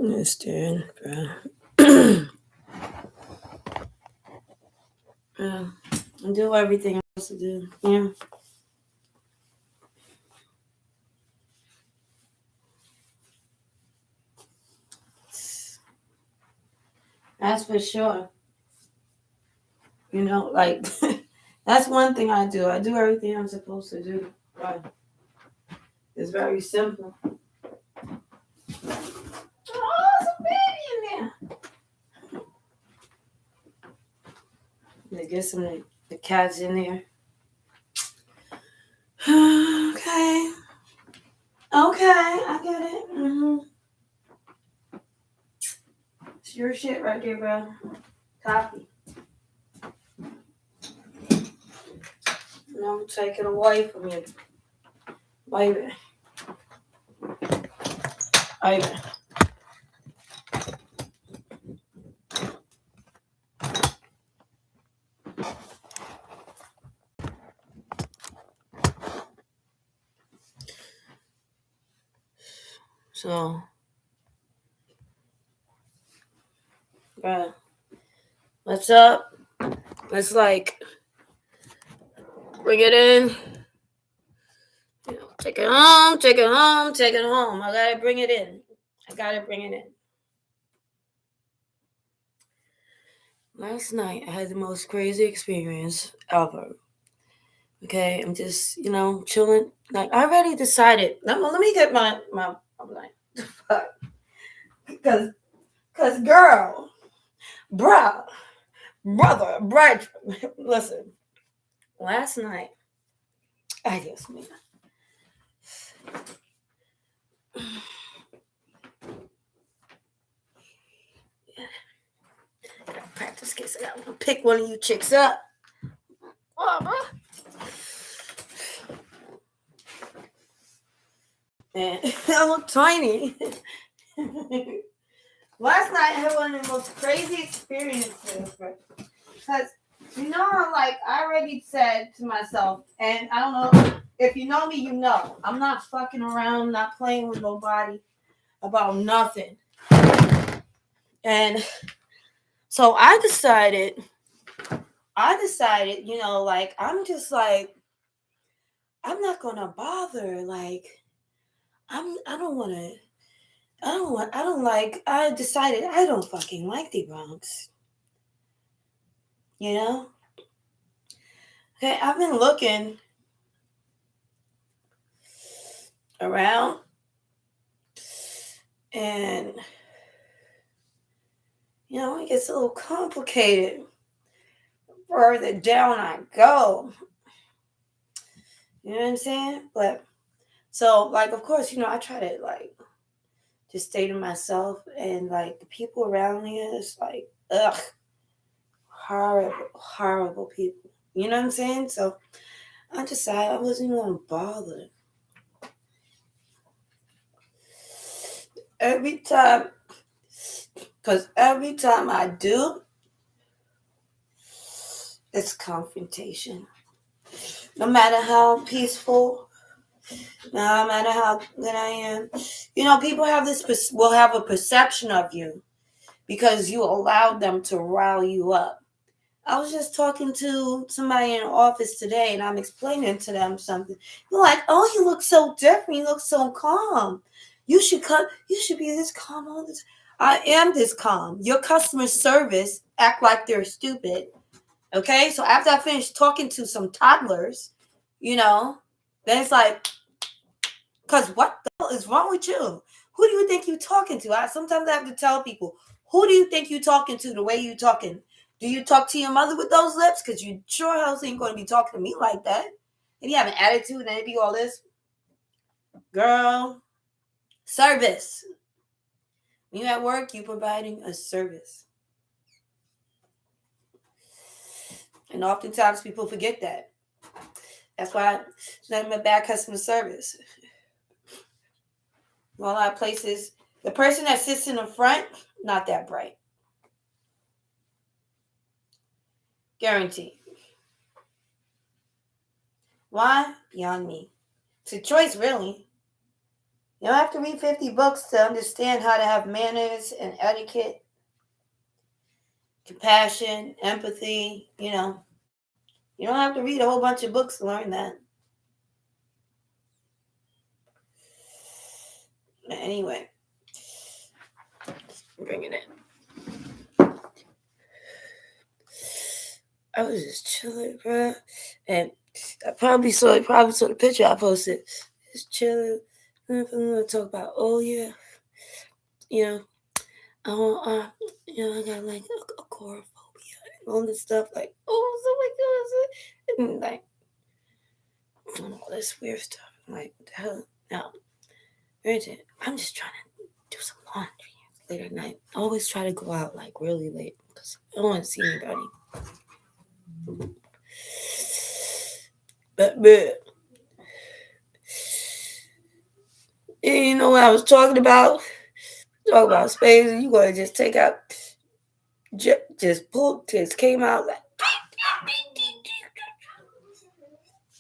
Understand, bro. Do everything I'm supposed to do. Yeah. That's for sure. You know, like that's one thing I do. I do everything I'm supposed to do. Right. It's very simple. Oh, there's a baby in there. They get some of the cats in there. Okay. Okay, I get it. Mm-hmm. It's your shit right there, bro. Copy. No, take it away from you. Baby. Baby. So, bro, what's up? Let's like bring it in. You know, take it home, take it home, take it home. I gotta bring it in. I gotta bring it in. Last night I had the most crazy experience ever. Okay, I'm just, chilling. Like I already decided. Let me get my I'm like, fuck. Cause girl, bruh, brother, listen. Last night, I just mean practice case. I gotta pick one of you chicks up. Oh, bro. Man, I look tiny. Last night I had one of the most crazy experiences. Because, like I already said to myself, and I don't know, if you know me, you know, I'm not fucking around, not playing with nobody about nothing. And so I decided, like, I'm just like, I'm not going to bother. Like, I decided I don't fucking like the Bronx. You know? Okay, I've been looking around and, it gets a little complicated further down I go. You know what I'm saying? But, so, like, of course, I try to, like, just stay to myself, and like the people around me is like, ugh, horrible people. You know what I'm saying? So I decided I wasn't even gonna bother. Every time I do, it's confrontation. No matter how peaceful, no matter how good I am, people will have a perception of you because you allowed them to rile you up. I was just talking to somebody in the office today, and I'm explaining to them something. They're like, "Oh, you look so different. You look so calm. You should be this calm all this." I am this calm. Your customer service act like they're stupid. Okay, so after I finish talking to some toddlers, then it's like, "Cause what the hell is wrong with you? Who do you think you're talking to?" Sometimes I have to tell people, "Who do you think you're talking to? The way you're talking." Do you talk to your mother with those lips? Because you sure hell ain't going to be talking to me like that. And you have an attitude and it be all this. Girl, service. When you're at work, you're providing a service. And oftentimes people forget that. That's why it's not even bad customer service. In a lot of places, the person that sits in the front, not that bright. Guaranteed. Why? Beyond me. It's a choice, really. You don't have to read 50 books to understand how to have manners and etiquette, compassion, empathy. You don't have to read a whole bunch of books to learn that. Anyway, bring it in. I was just chilling, bro, and I probably saw the picture I posted. Just chilling. I'm gonna talk about, oh yeah, you know, I want, I got like a agoraphobia and all this stuff. Like, oh, so my God, and like, and all this weird stuff. I'm like, what the hell? Now, granted, I'm just trying to do some laundry late at night. I always try to go out like really late because I don't want to see anybody. But you know what I was talking about? Talk about space, and you gonna just take out, just came out like.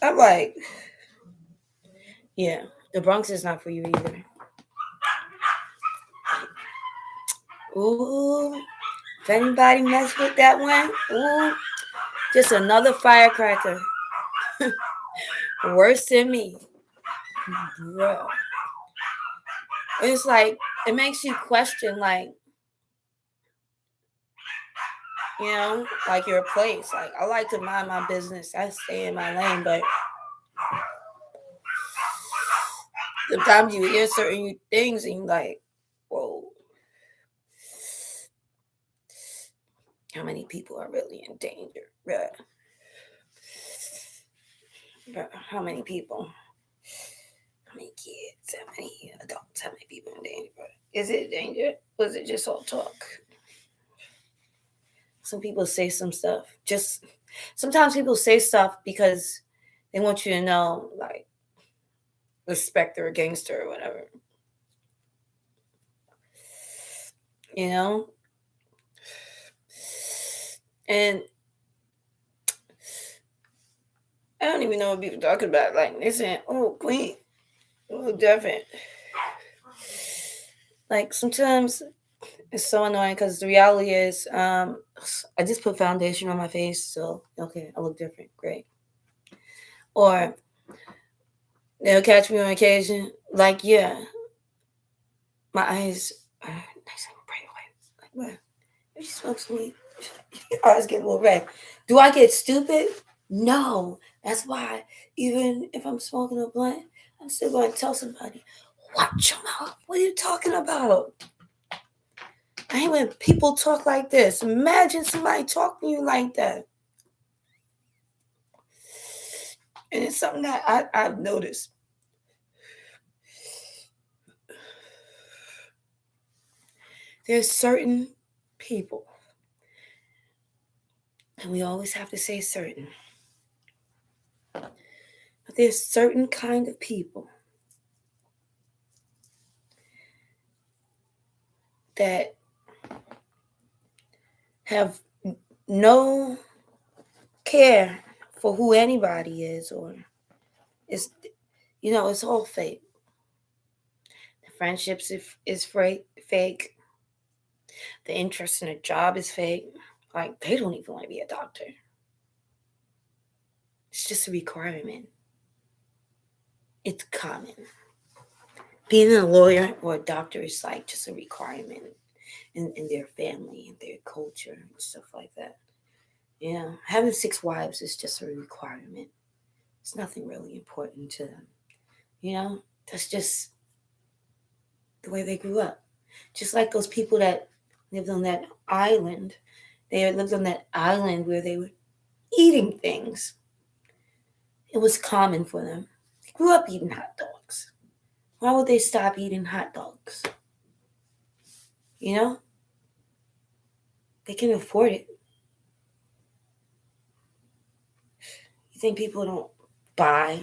I'm like, yeah, the Bronx is not for you either. Ooh, if anybody mess with that one, ooh, just another firecracker. Worse than me, bro. It's like, it makes you question, like, like your place. Like, I like to mind my business. I stay in my lane, but sometimes you hear certain things and you're like, whoa, how many people are really in danger, bruh? How many people? How many kids? How many adults? How many people in danger? Is it danger? Or is it just all talk? Some people say some stuff. Sometimes people say stuff because they want you to know, like, respect or a gangster or whatever. You know? And I don't even know what people talking about. Like, they saying, oh, Queen, oh, different. Like, sometimes it's so annoying because the reality is, I just put foundation on my face, so okay, I look different, great. Or they'll catch me on occasion, like, yeah, my eyes are nice and bright white. Like, what? If you smoke some weed, your eyes get a little red. Do I get stupid? No. That's why, even if I'm smoking a blunt, I'm still going to tell somebody, watch your mouth. What are you talking about? I hate when people talk like this. Imagine somebody talking to you like that. And it's something that I've noticed. There's certain people, and we always have to say certain, but there's certain kind of people that have no care for who anybody is, or it's it's all fake. The friendships is fake. The interest in a job is fake. Like, they don't even want to be a doctor. It's just a requirement. It's common. Being a lawyer or a doctor is like just a requirement in their family and their culture and stuff like that. Having 6 wives is just a requirement. It's nothing really important to them. That's just the way they grew up. Just like those people that lived on that island. They lived on that island where they were eating things. It was common for them. They grew up eating hot dogs. Why would they stop eating hot dogs? They can afford it. You think people don't buy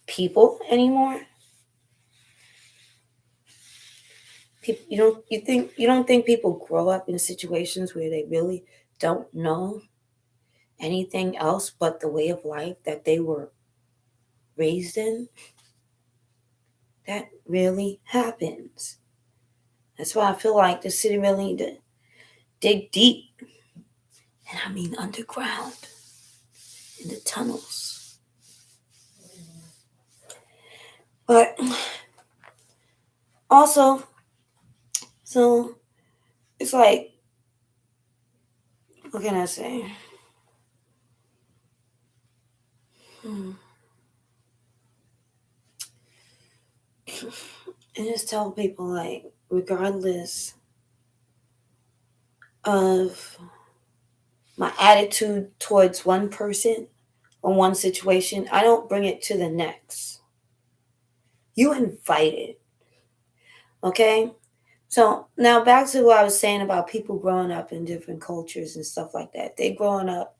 people anymore? You don't think people grow up in situations where they really don't know anything else but the way of life that they were raised in? that really happens. That's why I feel like the city really need to dig deep, and I mean underground, in the tunnels. But also, so it's like, what can I say? Hmm. And just tell people, like, regardless of my attitude towards one person or one situation, I don't bring it to the next. You invite it, okay? So now back to what I was saying about people growing up in different cultures and stuff like that. They growing up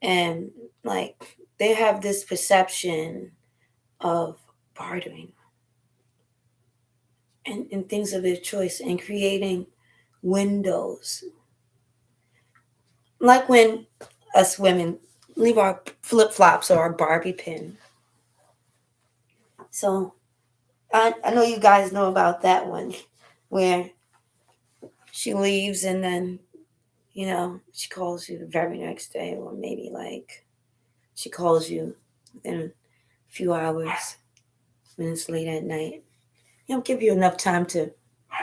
and like they have this perception of bartering and things of their choice and creating windows. Like when us women leave our flip flops or our Barbie pin. So I know you guys know about that one where she leaves and then, she calls you the very next day, or maybe like she calls you within a few hours when it's late at night. Give you enough time to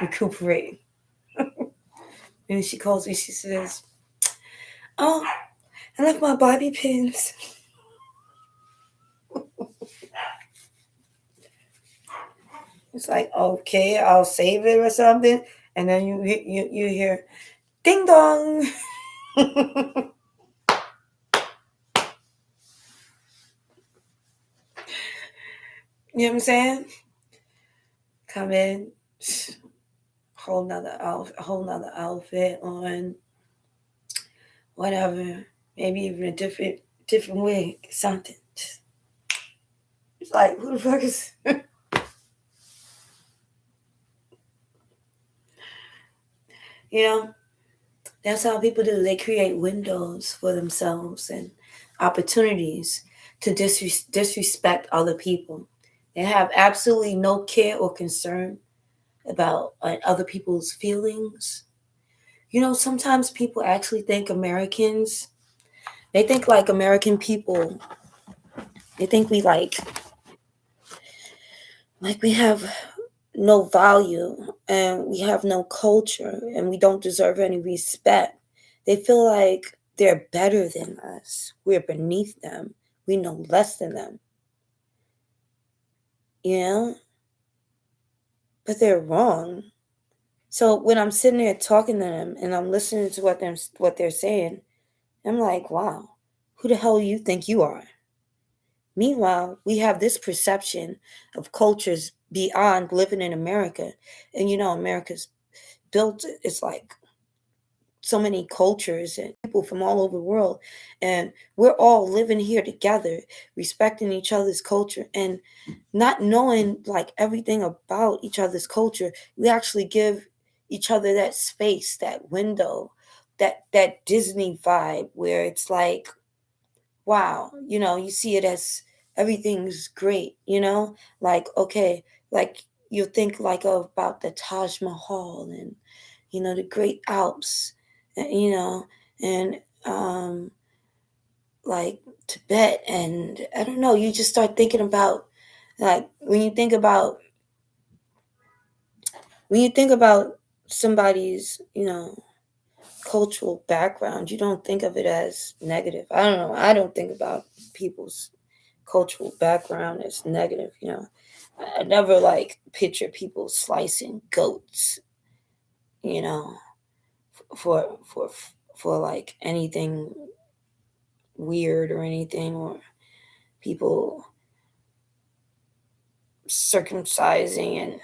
recuperate. And she calls me, she says, "Oh, I left my bobby pins." It's like, okay, I'll save it or something. And then you hear ding dong. You know what I'm saying? Come in, whole nother outfit on, whatever. Maybe even a different wig, something. It's like, who the fuck is you know? That's how people do. They create windows for themselves and opportunities to disrespect other people. They have absolutely no care or concern about other people's feelings. Sometimes people actually think they think like American people, they think we like we have no value and we have no culture and we don't deserve any respect. They feel like they're better than us. We're beneath them. We know less than them. You know? But they're wrong. So when I'm sitting there talking to them and I'm listening to what they're saying, I'm like, wow, who the hell you think you are? Meanwhile, we have this perception of cultures beyond living in America. And America's built, it's like so many cultures and people from all over the world. And we're all living here together, respecting each other's culture and not knowing like everything about each other's culture. We actually give each other that space, that window, that Disney vibe where it's like, wow, you see it as everything's great, like, okay, like you think like about the Taj Mahal and, the Great Alps, and like Tibet. And I don't know, you just start thinking about, like, when you think about somebody's, cultural background, you don't think of it as negative. I don't know. I don't think about people's cultural background as negative. I never like picture people slicing goats, you know, for for for like anything weird or anything, or people circumcising and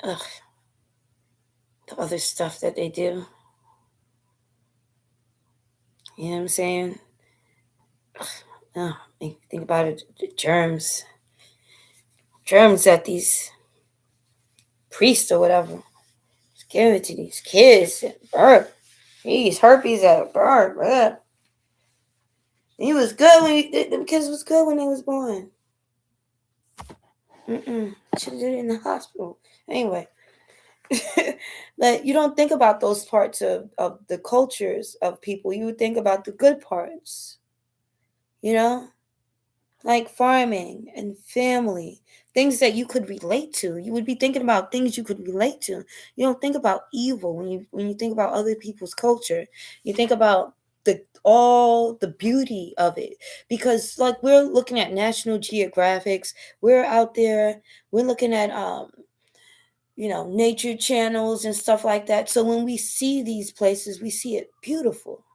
ugh, the other stuff that they do. You know what I'm saying? Oh, make me think about it. The germs that these priests or whatever give it to these kids at birth. These herpes at birth. Ugh. He was good when them kids was good when they was born. Should have did it in the hospital. Anyway, but you don't think about those parts of the cultures of people. You would think about the good parts, you know, like farming and family, things that you could relate to. You would be thinking about things you could relate to. You don't think about evil when you think about other people's culture. You think about all the beauty of it, because like we're looking at National Geographics, we're out there, we're looking at nature channels and stuff like that. So when we see these places, we see it beautiful.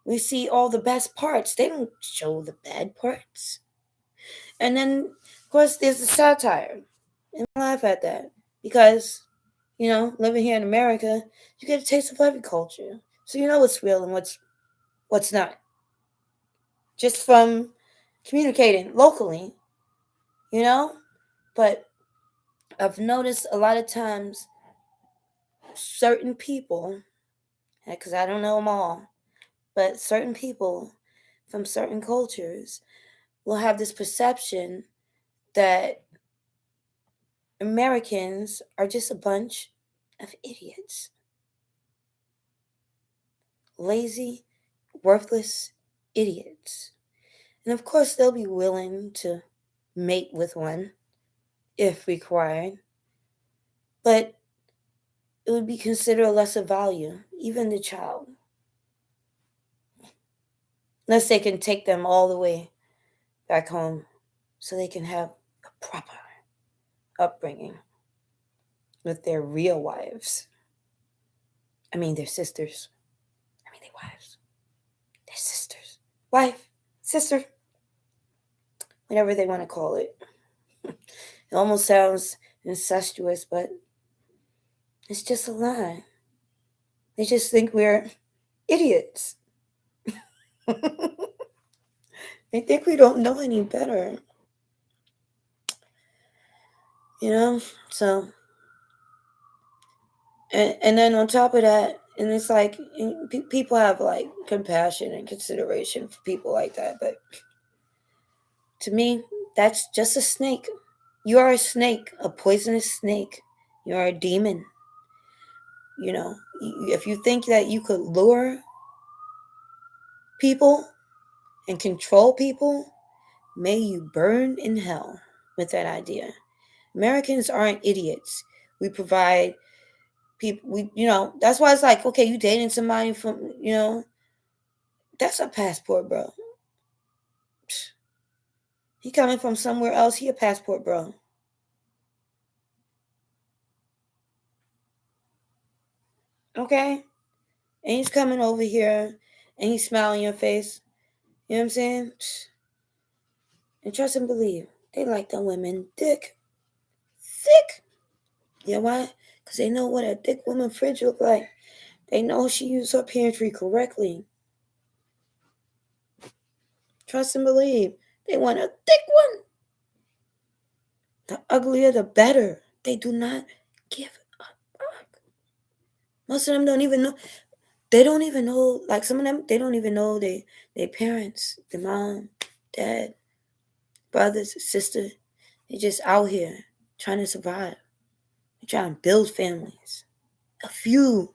We see all the best parts. They don't show the bad parts. And then, of course, there's the satire. And I laugh at that because, living here in America, you get a taste of every culture. So you know what's real and what's not. Just from communicating locally, you know? But I've noticed a lot of times certain people, because I don't know them all, but certain people from certain cultures will have this perception that Americans are just a bunch of idiots, lazy, worthless idiots. And of course, they'll be willing to mate with one if required, but it would be considered a lesser value, even the child, unless they can take them all the way back home so they can have a proper upbringing with their real wives. I mean, their sisters. I mean, their wives. Their sisters. Wife, sister, whatever they want to call it. It almost sounds incestuous, but it's just a lie. They just think we're idiots. They think we don't know any better. So, and then on top of that, and it's like people have like compassion and consideration for people like that, but to me, that's just a snake. You are a snake, a poisonous snake. You are a demon. If you think that you could lure people and control people, may you burn in hell with that idea. Americans aren't idiots. We provide people, that's why it's like, okay, you dating somebody from, that's a passport, bro. He coming from somewhere else, he a passport, bro. Okay? And he's coming over here and he's smiling in your face. You know what I'm saying? And trust and believe, they like the women thick. Thick. You know why? Because they know what a thick woman fridge look like. They know she used her pantry correctly. Trust and believe. They want a thick one. The uglier, the better. They do not give a fuck. Most of them don't even know. They don't even know. Like some of them, they don't even know their parents, their mom, dad, brothers, sister. They're just out here trying to survive. They're trying to build families. A few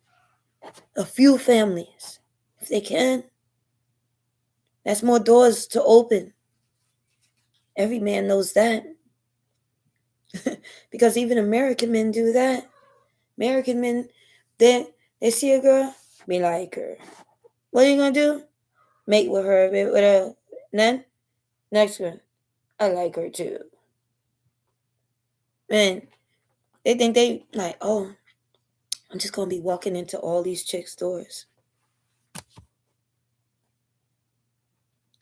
families, if they can. That's more doors to open. Every man knows that. Because even American men do that. American men, they see a girl, be like her. What are you gonna do? Mate with her, with her. Then next one, I like her too. And they think they like, oh, I'm just gonna be walking into all these chicks' doors.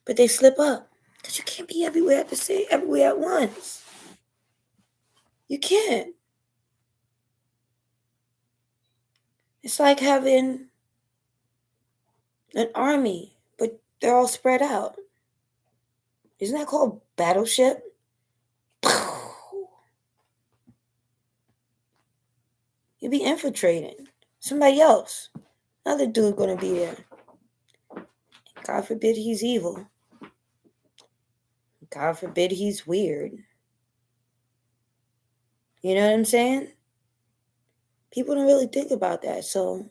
But they slip up. Because you can't be everywhere at once. You can't. It's like having an army, but they're all spread out. Isn't that called battleship? You'll be infiltrating somebody else. Another dude gonna be there. God forbid he's evil. God forbid he's weird. You know what I'm saying? People don't really think about that, so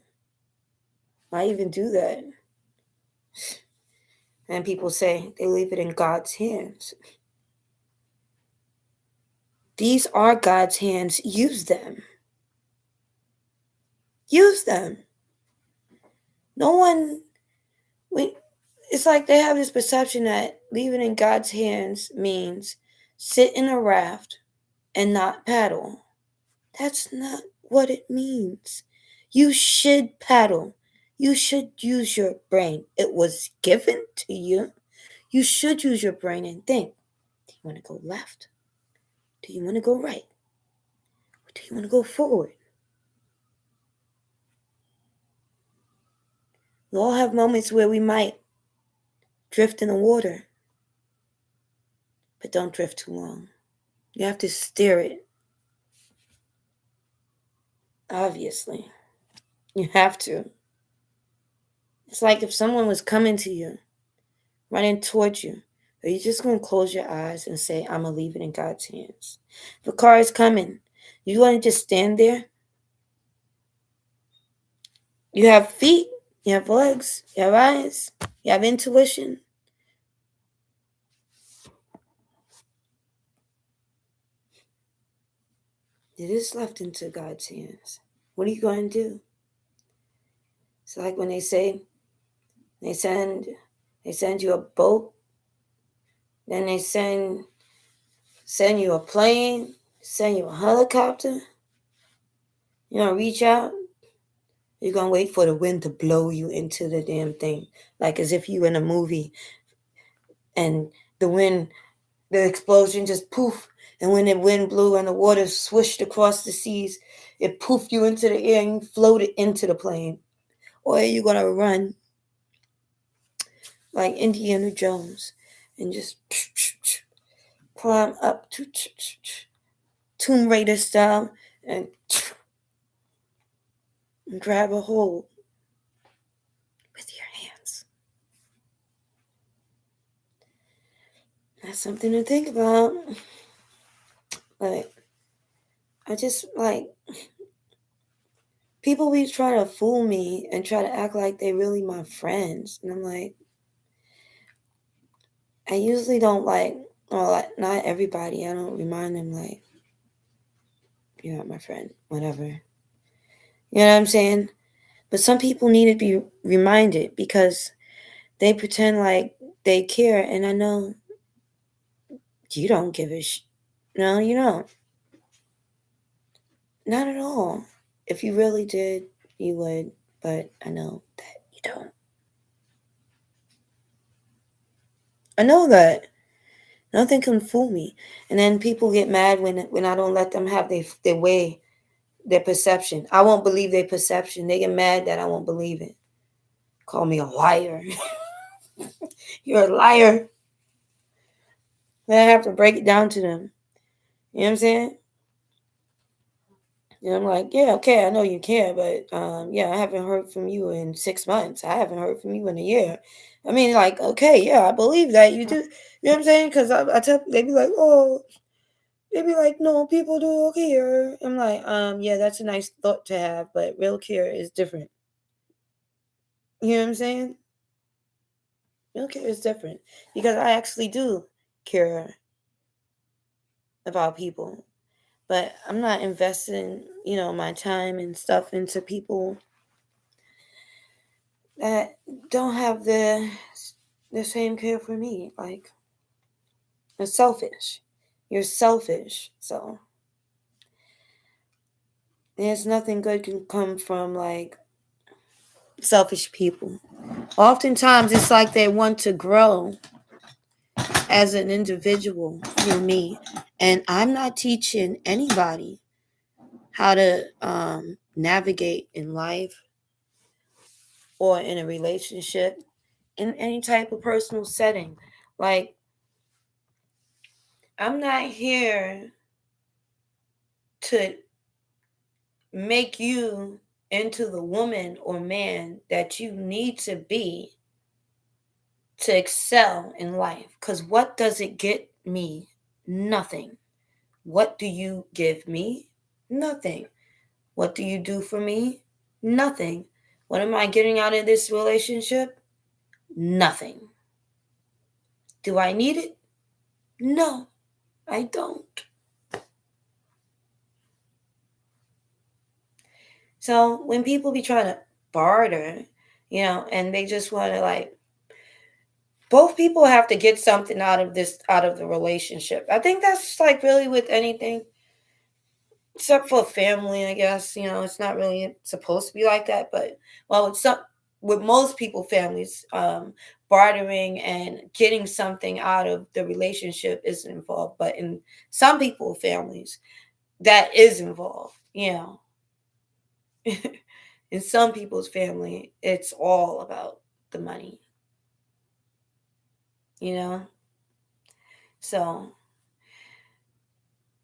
why even do that? And people say they leave it in God's hands. These are God's hands. Use them. Use them. No one, we, it's like they have this perception that leaving it in God's hands means sit in a raft and not paddle. That's not what it means. You should paddle. You should use your brain. It was given to you. You should use your brain and think. Do you want to go left? Do you want to go right? Or do you want to go forward? We all have moments where we might drift in the water, but don't drift too long. You have to steer it, obviously. You have to. It's like if someone was coming to you, running towards you, are you just going to close your eyes and say, I'm going to leave it in God's hands? If a car is coming, you want to just stand there? You have feet, you have legs, you have eyes, you have intuition. It is left into God's hands. What are you going to do? It's like when they say they send you a boat, then they send you a plane, send you a helicopter. You know, reach out. You're gonna wait for the wind to blow you into the damn thing, like as if you in a movie, and the explosion just poof, and when the wind blew and the water swished across the seas, it poofed you into the air and you floated into the plane. Or are you gonna run like Indiana Jones and just climb up to Tomb Raider style and grab a hold with your hands? That's something to think about. Like, I just like people be trying to fool me and try to act like they really my friends, and I'm like, I usually don't like, well, like, not everybody. I don't remind them like, you're not my friend, whatever. You know what I'm saying? But some people need to be reminded because they pretend like they care, and I know you don't give a no, you don't. Not at all. If you really did, you would, but I know that you don't. I know that. Nothing can fool me. And then people get mad when I don't let them have their way, their perception. I won't believe their perception. They get mad that I won't believe it. Call me a liar. You're a liar. Then I have to break it down to them. You know what I'm saying? And I'm like, yeah, okay, I know you care, but yeah, I haven't heard from you in 6 months. I haven't heard from you in a year. I mean, like, okay, yeah, I believe that you do. You know what I'm saying? Because I tell they be like, oh, they be like, no, people do care. I'm like, yeah, that's a nice thought to have, but real care is different. You know what I'm saying? Real care is different because I actually do care about people, but I'm not investing, my time and stuff into people that don't have the same care for me. Like, it's selfish. You're selfish. So there's nothing good can come from like selfish people. Oftentimes it's like they want to grow as an individual through me. And I'm not teaching anybody how to navigate in life or in a relationship, in any type of personal setting. Like, I'm not here to make you into the woman or man that you need to be to excel in life. Because what does it get me? Nothing. What do you give me? Nothing. What do you do for me? Nothing. What am I getting out of this relationship? Nothing. Do I need it? No, I don't. So when people be trying to barter, and they just want to like, both people have to get something out of the relationship. I think that's like really with anything except for family, I guess. It's not really supposed to be like that, but well, with most people families, bartering and getting something out of the relationship isn't involved, but in some people families that is involved. In some people's family it's all about the money, you know so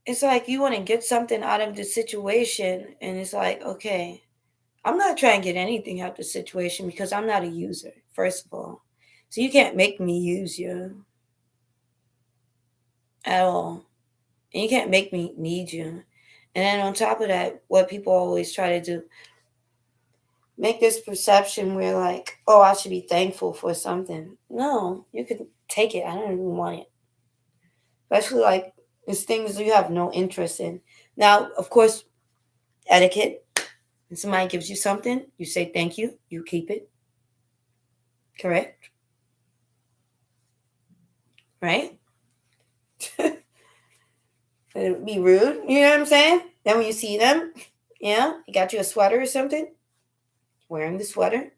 it's like you want to get something out of the situation, and it's like, okay, I'm not trying to get anything out of the situation because I'm not a user, first of all. So you can't make me use you at all. And you can't make me need you. And then on top of that, what people always try to do, make this perception where like, oh, I should be thankful for something. No, you can take it. I don't even want it. Especially like it's things you have no interest in. Now, of course, etiquette. When somebody gives you something, you say thank you, you keep it. Correct? Right? It'd be rude. You know what I'm saying? Then when you see them, you got you a sweater or something, wearing the sweater,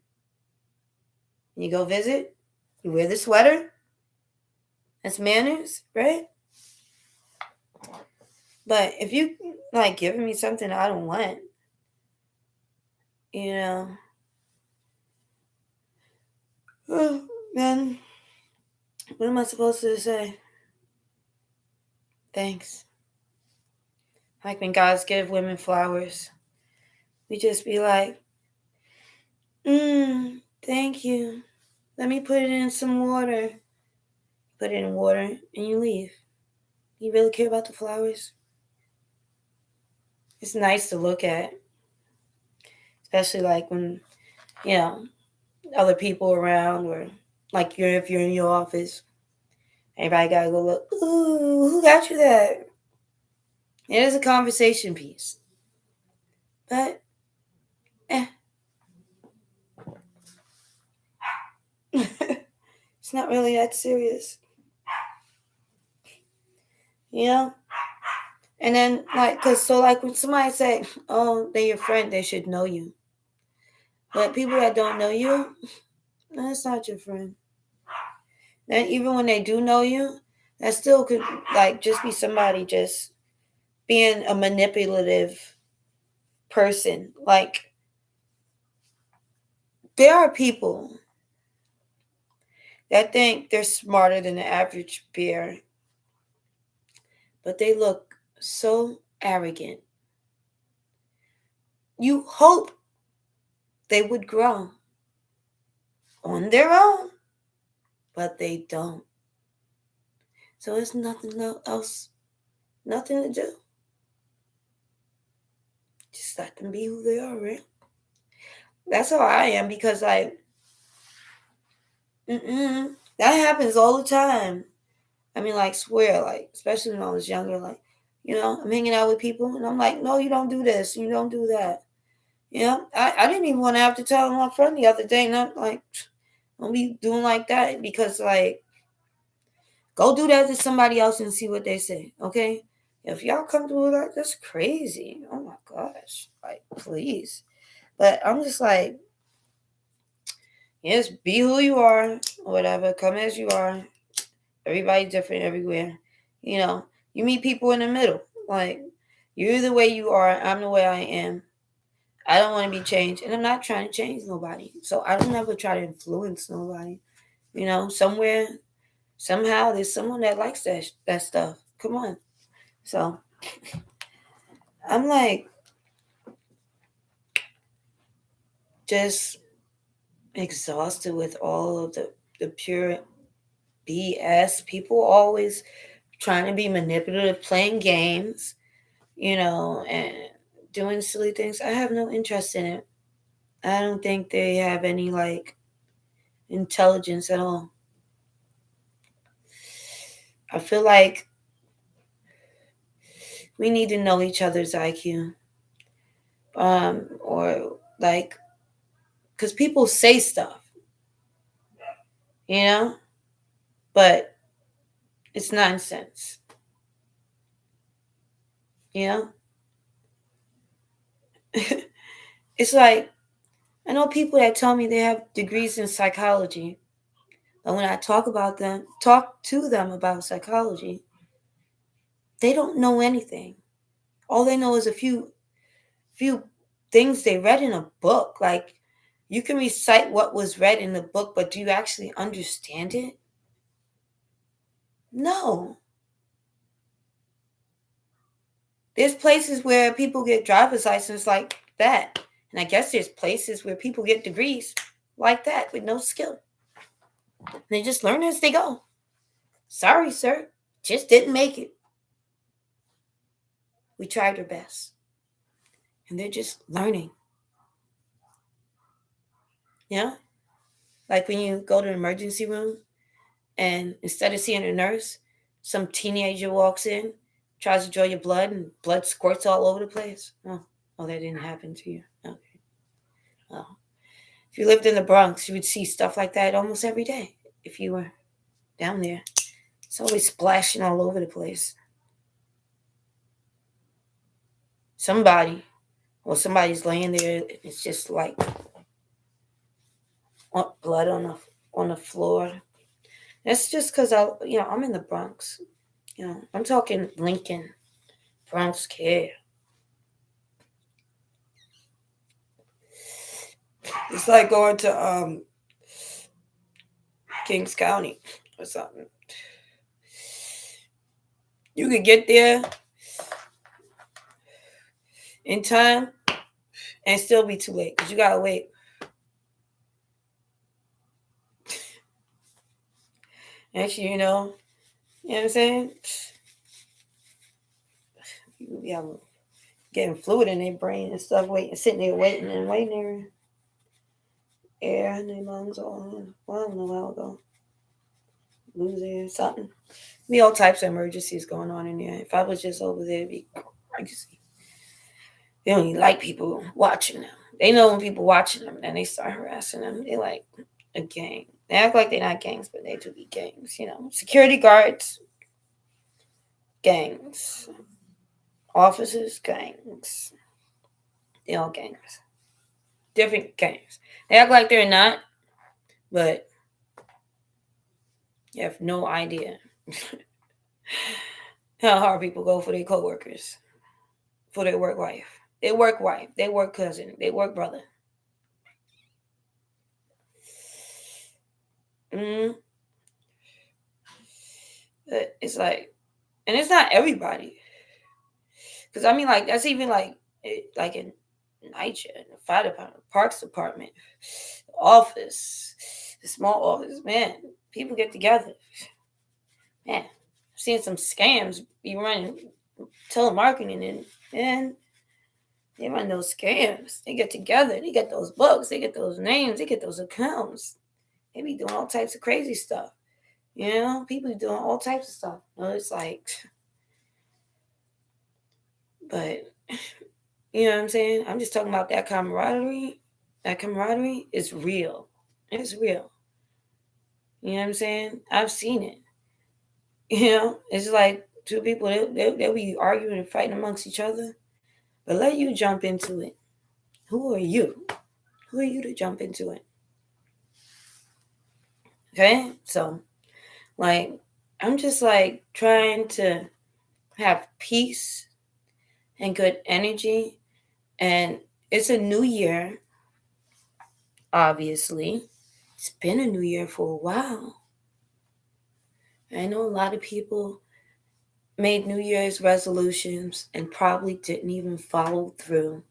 and you go visit, you wear the sweater. That's manners, right? But if you like giving me something I don't want, you know, then what am I supposed to say? Thanks. Like when guys give women flowers, we just be like, thank you. Let me put it in some water. Put it in water and you leave. You really care about the flowers? It's nice to look at, especially like when, you know, other people around, or like if you're in your office, everybody gotta go look, ooh, who got you that? It is a conversation piece. But eh. It's not really that serious. You know? And then like, cause so like when somebody say, oh, they're your friend, they should know you. But people that don't know you, that's not your friend. And even when they do know you, that still could like just be somebody just being a manipulative person. Like there are people that think they're smarter than the average bear, but they look so arrogant. You hope they would grow on their own, but they don't. So it's nothing else, nothing to do. Just let them be who they are, right? That's how I am because, like, that happens all the time. I mean, like, swear, like, especially when I was younger, like, I'm hanging out with people and I'm like, no, you don't do this, you don't do that. I didn't even want to have to tell my friend the other day, not like, don't be doing like that because, like, go do that to somebody else and see what they say, okay? If y'all come to that, that's crazy. Oh my gosh. Like, please. But I'm just like, yes, be who you are, or whatever. Come as you are. Everybody different everywhere. You meet people in the middle. Like, you're the way you are, I'm the way I am. I don't want to be changed, and I'm not trying to change nobody. So I don't ever try to influence nobody. Somewhere, somehow, there's someone that likes that stuff. Come on. So I'm like just exhausted with all of the pure BS. People always trying to be manipulative, playing games, and doing silly things. I have no interest in it. I don't think they have any like intelligence at all. I feel like we need to know each other's IQ. Or like, because people say stuff, you know, but it's nonsense, you know? It's like, I know people that tell me they have degrees in psychology, but when I talk to them about psychology, they don't know anything. All they know is a few things they read in a book. Like, you can recite what was read in the book, but do you actually understand it? No. There's places where people get driver's license like that. And I guess there's places where people get degrees like that with no skill. They just learn as they go. Sorry, sir. Just didn't make it. We tried our best. And they're just learning. Yeah? Like when you go to the emergency room and instead of seeing a nurse, some teenager walks in, tries to draw your blood, and blood squirts all over the place. Oh, that didn't happen to you. Okay. Oh. If you lived in the Bronx, you would see stuff like that almost every day. If you were down there, it's always splashing all over the place. Somebody's laying there. It's just like blood on the floor. That's just because I'm in the Bronx. I'm talking Lincoln, Bronx care. It's like going to Kings County or something. You could get there in time and still be too late because you gotta wait. Actually, you know what I'm saying? People be getting fluid in their brain and stuff, sitting there waiting their air in their lungs all. Well, I don't know how ago. Lose air, something. Be all types of emergencies going on in there. If I was just over there, it'd be crazy. They don't even like people watching them. They know when people watching them, and they start harassing them. They like a gang. They act like they're not gangs, but they do be gangs. Security guards, gangs, officers, gangs. They all gangs, different gangs. They act like they're not, but you have no idea how hard people go for their coworkers, for their work wife, their work cousin, their work brother. But it's like, and it's not everybody, because I mean, like that's even like in NYCHA, the fire department, parks department, office, the small office. Man, people get together. Man, I've seen some scams be running telemarketing, and they run those scams. They get together. They get those books. They get those names. They get those accounts. They be doing all types of crazy stuff. People doing all types of stuff. It's like, but you know what I'm saying? I'm just talking about that camaraderie. That camaraderie is real. It's real. You know what I'm saying? I've seen it. It's like two people, they'll be arguing and fighting amongst each other. But let you jump into it. Who are you? Who are you to jump into it? Okay? So, like, I'm just like trying to have peace and good energy. And it's a new year, obviously. It's been a new year for a while. I know a lot of people made New Year's resolutions and probably didn't even follow through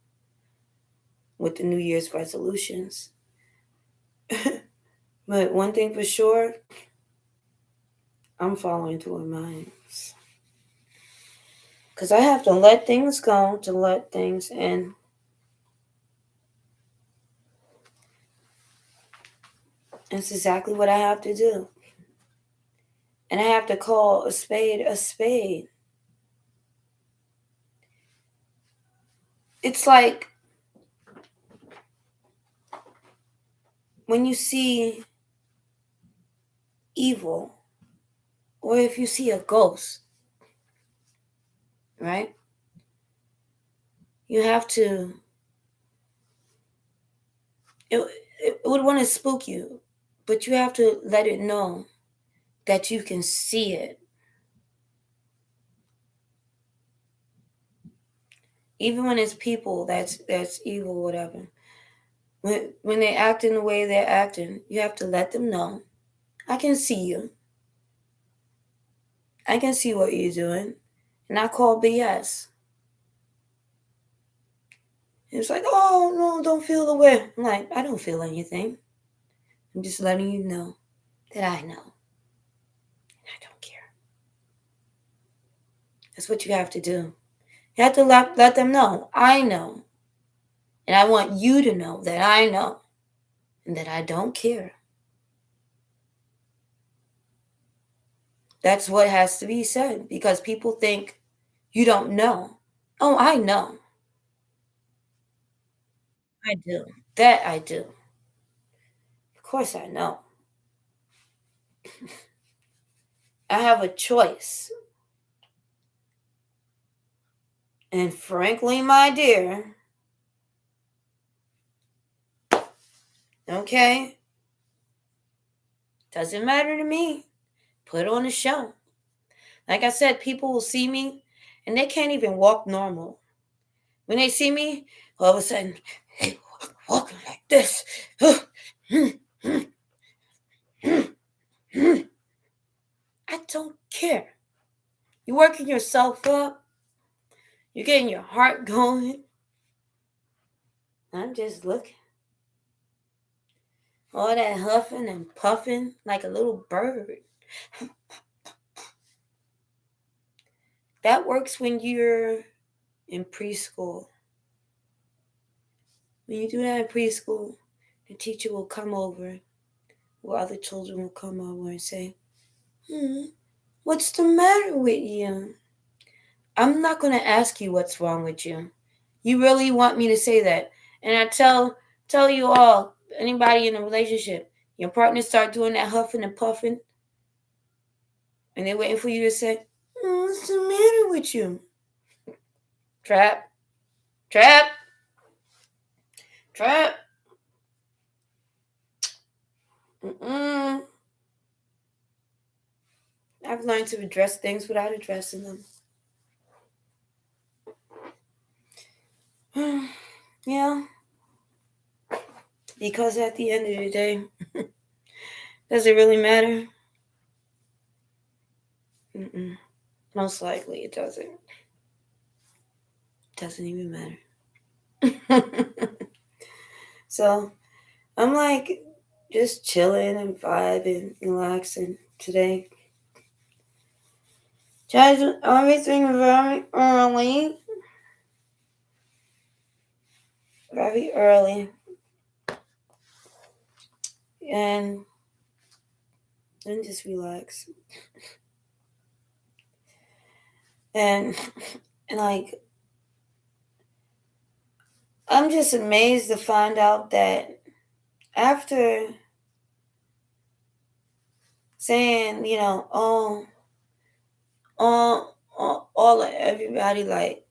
with the New Year's resolutions. But one thing for sure, I'm following through on mine. Because I have to let things go to let things in. That's exactly what I have to do. And I have to call a spade a spade. It's like when you see evil, or if you see a ghost, right? You have to, it, it would want to spook you, but you have to let it know that you can see it. Even when it's people that's evil, whatever. When they act in the way they're acting, you have to let them know. I can see you. I can see what you're doing. And I call BS. It's like, oh no, don't feel the way. I'm like, I don't feel anything. I'm just letting you know that I know. And I don't care. That's what you have to do. You have to let them know. I know. And I want you to know that I know. And that I don't care. That's what has to be said. Because people think you don't know. Oh, I know. I do. That I do. Of course I know. I have a choice. And frankly, my dear, okay, doesn't matter to me. Put on a show. Like I said, people will see me and they can't even walk normal. When they see me, all of a sudden, hey, walking like this. I don't care. You're working yourself up. You're getting your heart going. I'm just looking. All that huffing and puffing like a little bird. That works when you're in preschool. When you do that in preschool, the teacher will come over, or other children will come over and say, what's the matter with you? I'm not going to ask you what's wrong with you. You really want me to say that? And I tell you all, anybody in a relationship, your partner start doing that huffing and puffing, and they're waiting for you to say, what's the matter with you? Trap, trap, trap. Mm-mm. I've learned to address things without addressing them. Yeah, because at the end of the day, does it really matter? Mm-mm. Most likely it doesn't. Doesn't even matter. So I'm like just chilling and vibing, relaxing today. Try to do everything very early. Very early. And then just relax. And and like I'm just amazed to find out that after saying, all of everybody, like,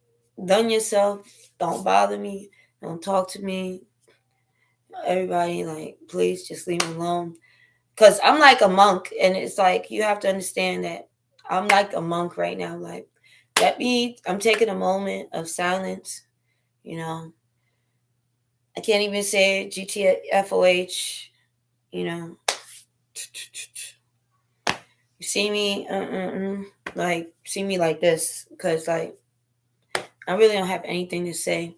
done yourself, don't bother me, don't talk to me, everybody, like, please just leave me alone. Because I'm like a monk, and it's like, you have to understand that I'm like a monk right now. Like, I'm taking a moment of silence, you know. I can't even say GTFOH, you know. You see me, like, see me like this, because, like, I really don't have anything to say.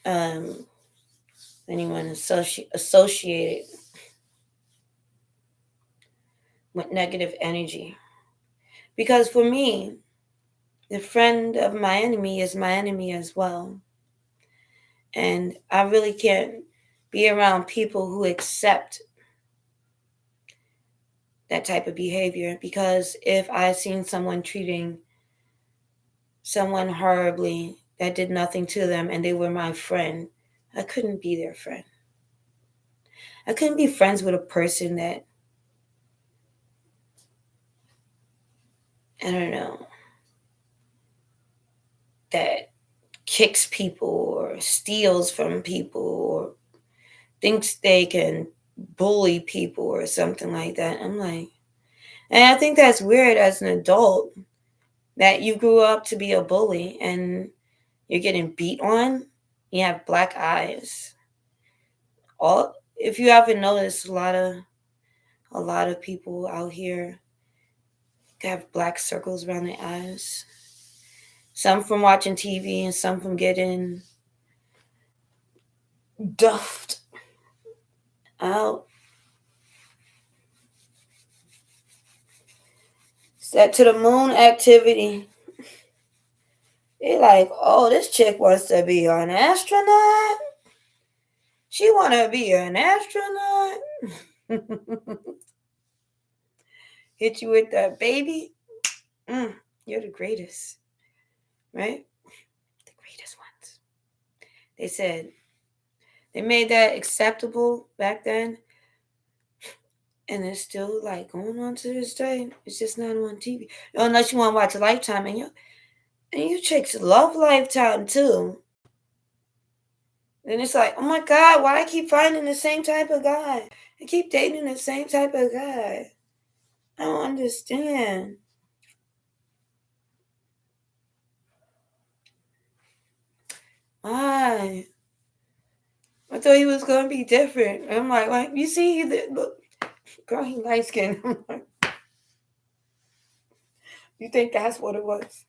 Anyone associated with negative energy. Because for me, The friend of my enemy is my enemy as well. And I really can't be around people who accept that type of behavior, because if I seen someone treating someone horribly that did nothing to them and they were my friend, I couldn't be their friend. I couldn't be friends with a person that, I don't know, that kicks people or steals from people or thinks they can bully people or something like that. I'm like, and I think that's weird as an adult, that you grew up to be a bully and you're getting beat on. You have black eyes. All, if you haven't noticed, a lot of people out here have black circles around their eyes. Some from watching TV and some from getting duffed out. Set to the moon activity. They like, oh, this chick wants to be an astronaut. She want to be an astronaut. Hit you with that baby. You're the greatest, right? The greatest ones. They said they made that acceptable back then, and it's still like going on to this day. It's just not on TV, unless you want to watch Lifetime, and you chicks love Lifetime too. And it's like, oh my God, why I keep finding the same type of guy? I keep dating the same type of guy. I don't understand. Why? I thought he was gonna be different. I'm like, you see, look, girl, he light skinned. I'm like, you think that's what it was?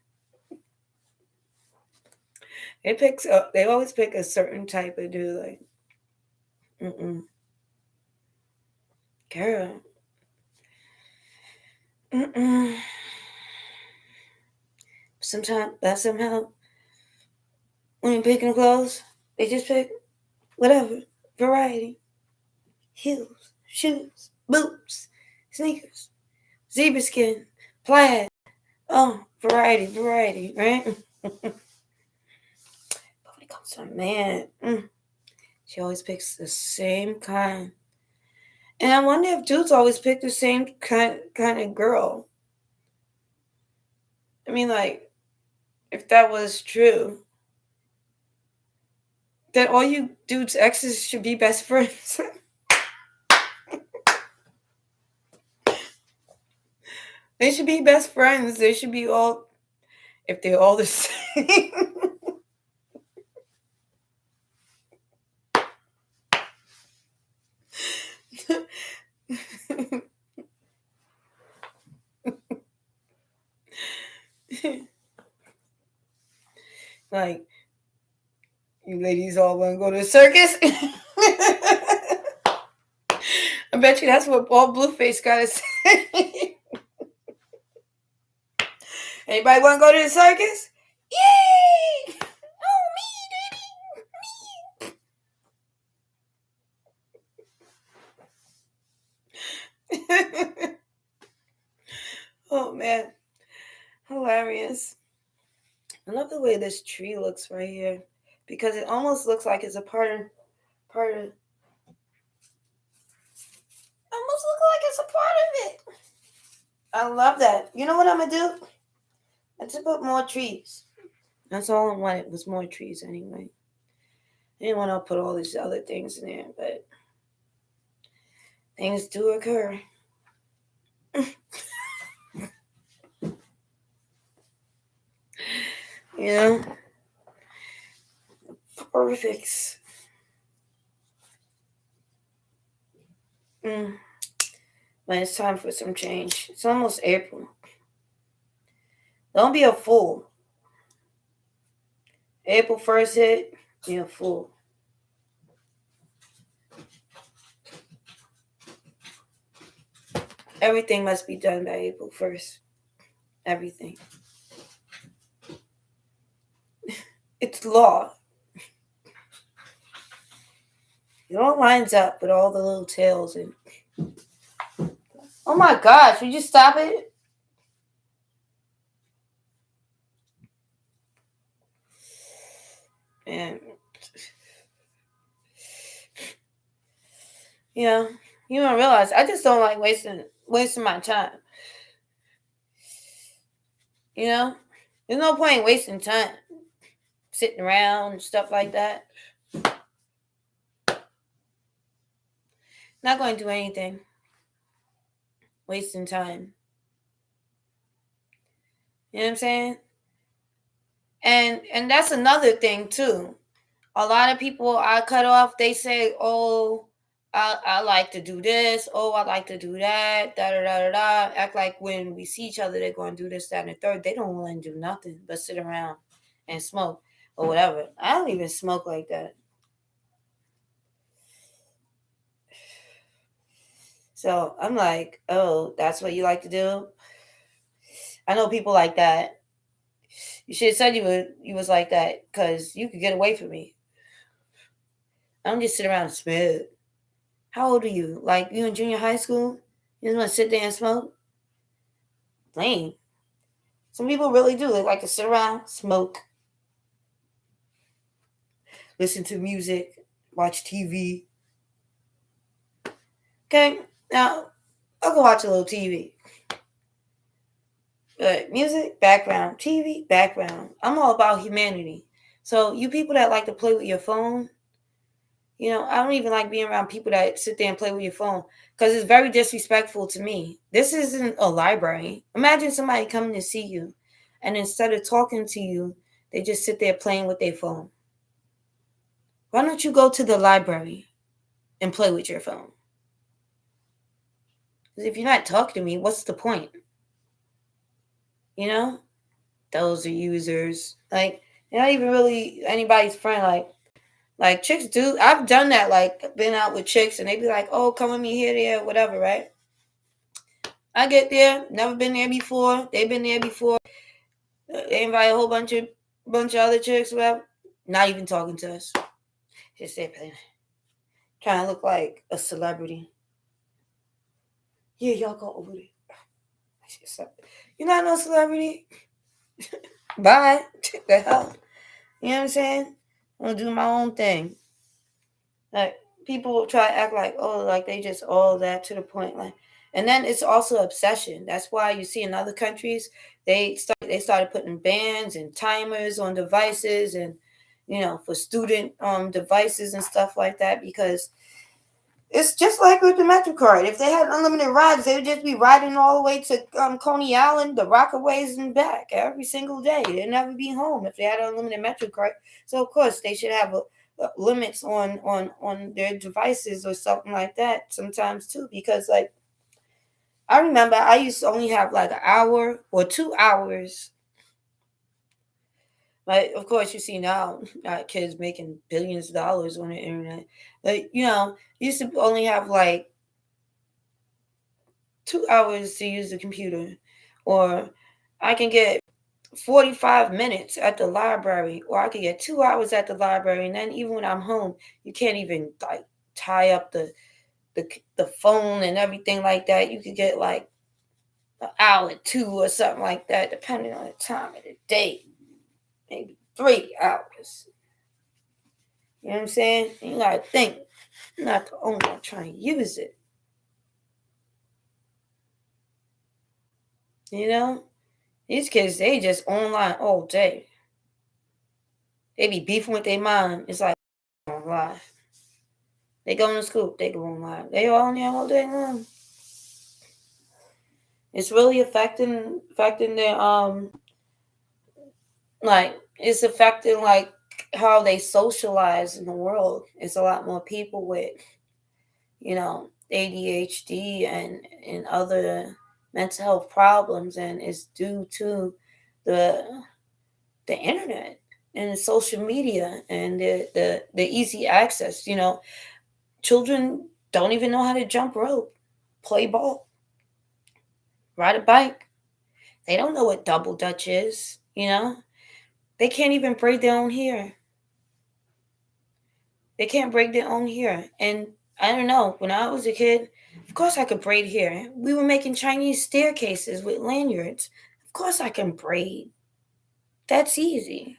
They always pick a certain type of dude. Like, girl, mm-mm. Somehow, when you're picking clothes, they just pick whatever variety: heels, shoes, boots, sneakers, zebra skin, plaid. Oh, variety, right? But when it comes to a man, she always picks the same kind. And I wonder if dudes always pick the same kind of girl. I mean, like, if that was true, then all you dudes' exes should be best friends. They should be best friends. They should be all, if they're all the same. Like, you ladies all want to go to the circus? I bet you that's what Paul Blueface got to say. Anybody want to go to the circus? Yay! Oh, me, baby. Oh, man. Hilarious. I love the way this tree looks right here, because it almost looks like it's a part of almost look like it's a part of it. I love that. You know what I'm gonna do? I just put more trees. That's all I wanted, was more trees anyway. I didn't want to put all these other things in there, but things do occur. You know? Perfect. But it's time for some change. It's almost April. Don't be a fool. April 1st hit, be a fool. Everything must be done by April 1st. Everything. It's law. It all lines up with all the little tails and oh my gosh, would you stop it? And you know, you don't realize I just don't like wasting my time. You know? There's no point in wasting time sitting around and stuff like that. Not going to do anything. Wasting time. You know what I'm saying? And that's another thing too. A lot of people I cut off, they say, oh, I like to do this. Oh, I like to do that. Da da da da da. Act like when we see each other, they're going to do this, that, and the third. They don't want to do nothing but sit around and smoke or whatever. I don't even smoke like that. So I'm like, oh, that's what you like to do? I know people like that. You should have said you was like that because you could get away from me. I don't just sit around and smoke. How old are you? Like you in junior high school? You just want to sit there and smoke? Lame. Some people really do. They like to sit around, smoke, listen to music, watch TV. Okay, now I'll go watch a little TV. But music, background, TV, background. I'm all about humanity. So you people that like to play with your phone, I don't even like being around people that sit there and play with your phone because it's very disrespectful to me. This isn't a library. Imagine somebody coming to see you, and instead of talking to you, they just sit there playing with their phone. Why don't you go to the library and play with your phone? Because if you're not talking to me, what's the point? You know? Those are users. Like, they're not even really anybody's friend. Like chicks do. I've done that. Like, been out with chicks and they be like, oh, come with me here, there, whatever, right? I get there, never been there before. They've been there before. They invite a whole bunch of other chicks, whatever. Not even talking to us. Just there playing. Trying to look like a celebrity. Yeah, y'all go over there. You're not no celebrity. Bye. The hell. You know what I'm saying? I'm gonna do my own thing. Like people try to act like, oh, like they just all that to the point, like, and then it's also obsession. That's why you see in other countries they started putting bans and timers on devices and for student devices and stuff like that because it's just like with the Metro card. If they had unlimited rides, they would just be riding all the way to Coney Island, the Rockaways, and back every single day. They'd never be home if they had unlimited Metro card. So of course they should have limits on their devices or something like that sometimes too. Because like I remember I used to only have like an hour or 2 hours. Like of course you see now kids making billions of dollars on the internet. But used to only have like 2 hours to use the computer, or I can get 45 minutes at the library, or I could get 2 hours at the library. And then even when I'm home, you can't even like tie up the phone and everything like that. You could get like an hour, two, or something like that, depending on the time of the day. Maybe 3 hours. You know what I'm saying? You gotta think. I'm not the only one trying to use it. These kids, they just online all day. They be beefing with their mom. It's like online. They going to school, they go online. They all on there all day long. It's really affecting their like it's affecting like how they socialize in the world. It's a lot more people with ADHD and other mental health problems, and it's due to the internet and social media and the easy access. Children don't even know how to jump rope, play ball, ride a bike. They don't know what double dutch is. They can't even braid their own hair. They can't braid their own hair. And I don't know, when I was a kid, of course I could braid hair. We were making Chinese staircases with lanyards. Of course I can braid. That's easy.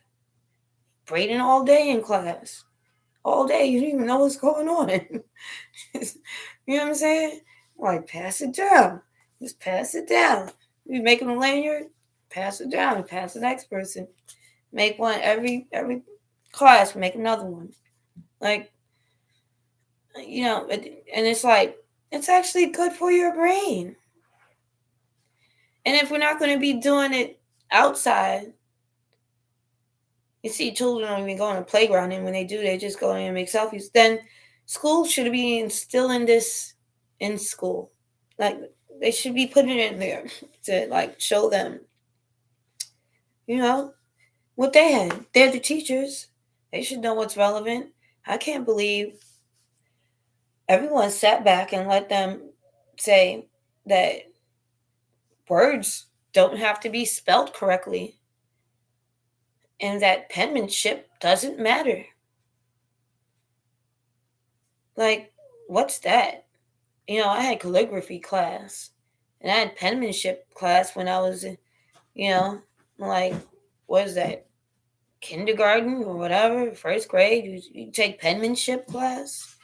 Braiding all day in class. All day, you don't even know what's going on. You know what I'm saying? Like, pass it down. Just pass it down. You making a lanyard, pass it down and pass the next person. Make one every class, make another one. Like, and it's like, it's actually good for your brain. And if we're not going to be doing it outside, you see children don't even go on the playground, and when they do, they just go in and make selfies. Then school should be instilling this in school. Like, they should be putting it in there to, like, show them, what they had. They're the teachers. They should know what's relevant. I can't believe everyone sat back and let them say that words don't have to be spelled correctly and that penmanship doesn't matter. Like, what's that? I had calligraphy class and I had penmanship class when I was, like, what is that? Kindergarten or whatever, first grade. You take penmanship class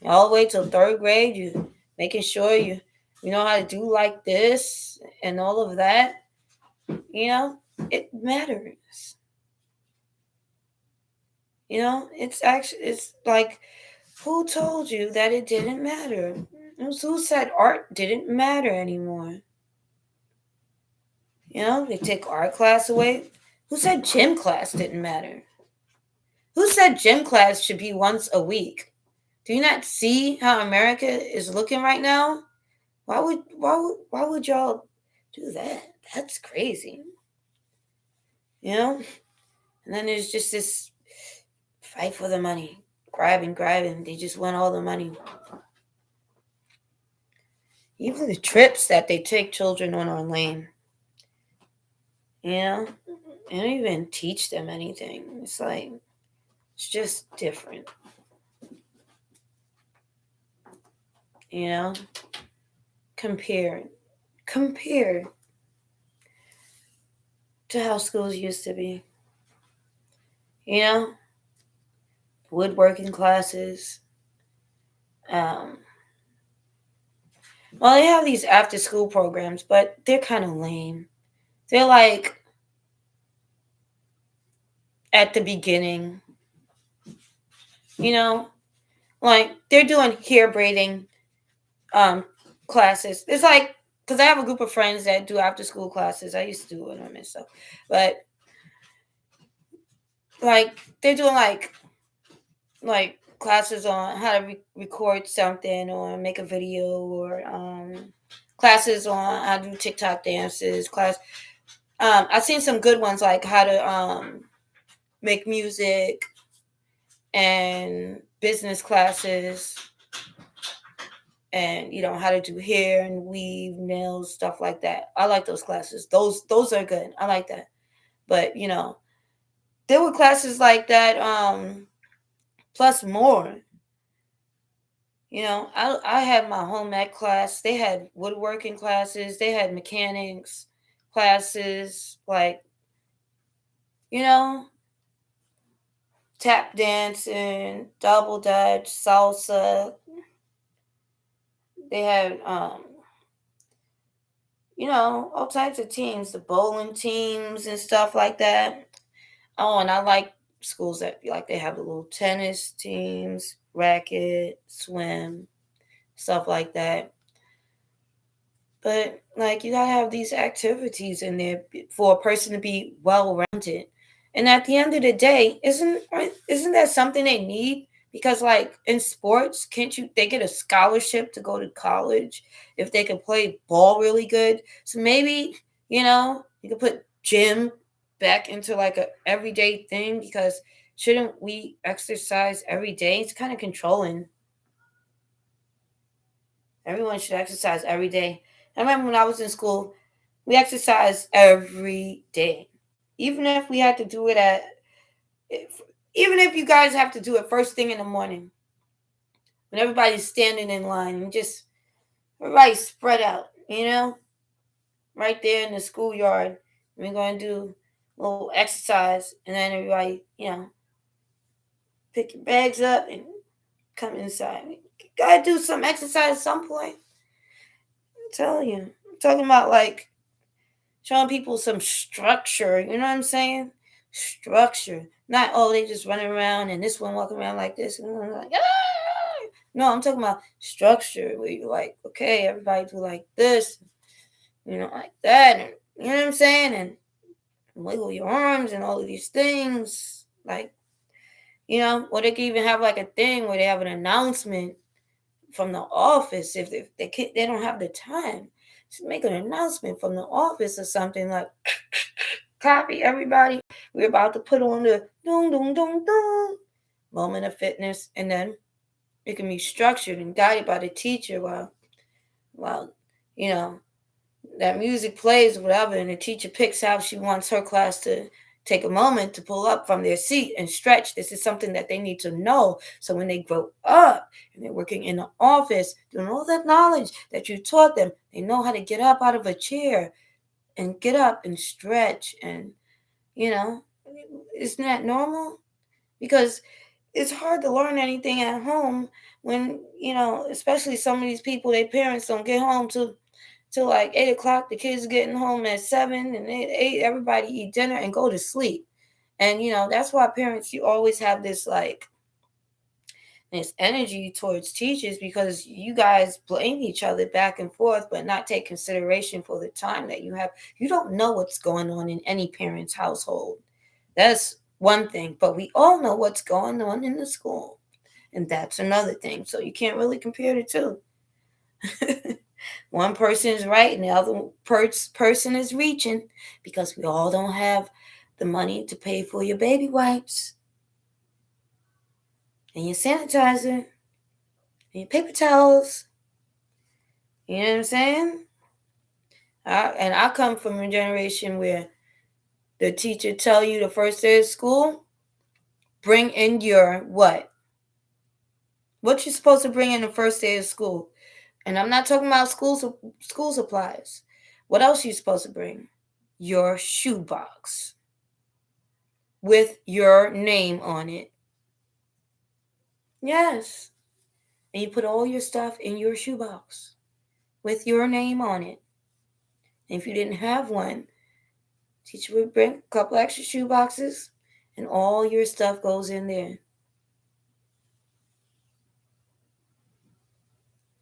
all the way till third grade. You making sure you know how to do like this and all of that. It matters. It's like, who told you that it didn't matter? Who said art didn't matter anymore? They take art class away. Who said gym class didn't matter? Who said gym class should be once a week? Do you not see how America is looking right now? Why would y'all do that? That's crazy. And then there's just this fight for the money. Grabbing. They just want all the money. Even the trips that they take children on are lame. They don't even teach them anything. It's like, it's just different. Compare to how schools used to be. Woodworking classes. Well, they have these after school programs, but they're kind of lame. They're like at the beginning, like they're doing hair braiding classes. It's like, because I have a group of friends that do after school classes. I used to do it with them and stuff, but like they're doing like classes on how to record something or make a video, or classes on how to do TikTok dances. I've seen some good ones, like how to make music, and business classes, and how to do hair and weave, nails, stuff like that. I like those classes. Those are good. I like that. But there were classes like that, plus more. I had my home ec class. They had woodworking classes. They had mechanics classes, like, tap dancing, double dutch, salsa. They had, all types of teams, the bowling teams and stuff like that. Oh, and I like schools that, like, they have the little tennis teams, racket, swim, stuff like that. But, like, you gotta have these activities in there for a person to be well-rounded. And at the end of the day, isn't that something they need? Because, like, in sports, they get a scholarship to go to college if they can play ball really good? So maybe, you could put gym back into, like, a everyday thing, because shouldn't we exercise every day? It's kind of controlling. Everyone should exercise every day. I remember when I was in school, we exercised every day. Even if we had to do it even if you guys have to do it first thing in the morning, when everybody's standing in line and just everybody spread out, right there in the schoolyard. We're going to do a little exercise, and then everybody, pick your bags up and come inside. You gotta do some exercise at some point. I'm telling you. I'm talking about like showing people some structure. You know what I'm saying? Structure. Not, they just running around and this one walking around like this and one like, ah! No, I'm talking about structure where you're like, okay, everybody do like this, like that. And, you know what I'm saying? And wiggle your arms and all of these things. Like, or they can even have like a thing where they have an announcement from the office if they don't have the time. Just make an announcement from the office or something like, copy everybody. We're about to put on the dong dong dong dong moment of fitness, and then it can be structured and guided by the teacher while that music plays or whatever, and the teacher picks how she wants her class to take a moment to pull up from their seat and stretch. This is something that they need to know. So when they grow up and they're working in the office, doing all that knowledge that you taught them, they know how to get up out of a chair and get up and stretch. And, isn't that normal? Because it's hard to learn anything at home when, especially some of these people, their parents don't get home till like 8 o'clock. The kids getting home at 7 and 8, everybody eat dinner and go to sleep. And that's why parents, you always have this energy towards teachers, because you guys blame each other back and forth but not take consideration for the time that you have. You don't know what's going on in any parent's household. That's one thing, but we all know what's going on in the school, and that's another thing. So you can't really compare the two. One person is right and the other person is reaching, because we all don't have the money to pay for your baby wipes and your sanitizer and your paper towels. You know what I'm saying? I come from a generation where the teacher tell you the first day of school, bring in your what? What you're supposed to bring in the first day of school. And I'm not talking about school supplies. What else are you supposed to bring? Your shoebox with your name on it. Yes. And you put all your stuff in your shoebox with your name on it. And if you didn't have one, teacher would bring a couple extra shoe boxes and all your stuff goes in there.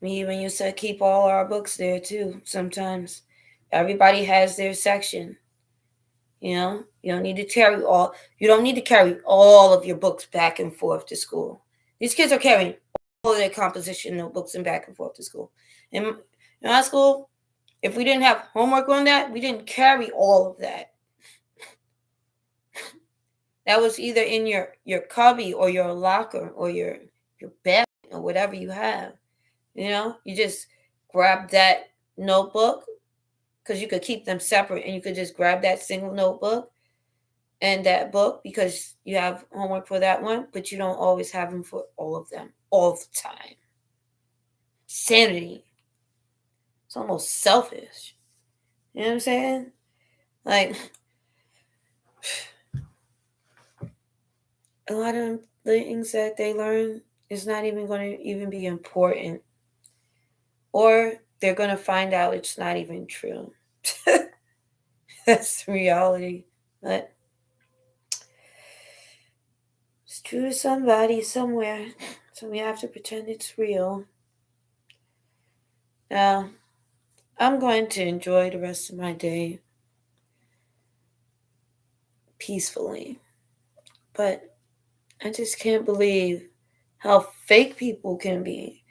We even used to keep all our books there too sometimes. Everybody has their section. You don't need to carry all of your books back and forth to school. These kids are carrying all of their composition notebooks and back and forth to school. In our school, if we didn't have homework on that, we didn't carry all of that. That was either in your cubby or your locker or your bag or whatever you have. You just grab that notebook, because you could keep them separate, and you could just grab that single notebook and that book because you have homework for that one, but you don't always have them for all of them all the time. Sanity. It's almost selfish. You know what I'm saying? Like, a lot of things that they learn is not even going to even be important, or they're going to find out it's not even true. That's the reality. But it's true to somebody somewhere, so we have to pretend it's real. Now, I'm going to enjoy the rest of my day peacefully, but I just can't believe how fake people can be.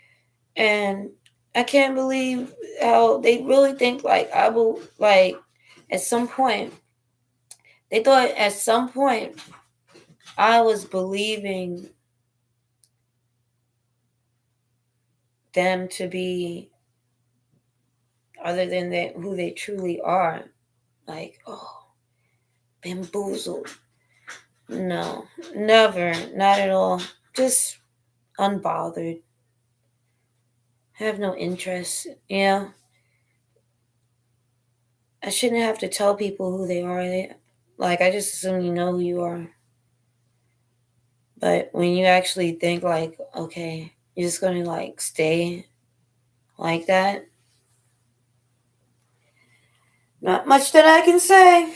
And I can't believe how they really think like I will, like, at some point, they thought at some point I was believing them to be other than who they truly are. Like, oh, bamboozled. No, never, not at all. Just unbothered. Have no interest. Yeah, I shouldn't have to tell people who they are. Like, I just assume you know who you are. But when you actually think, like, okay, you're just gonna, like, stay like that, not much that I can say.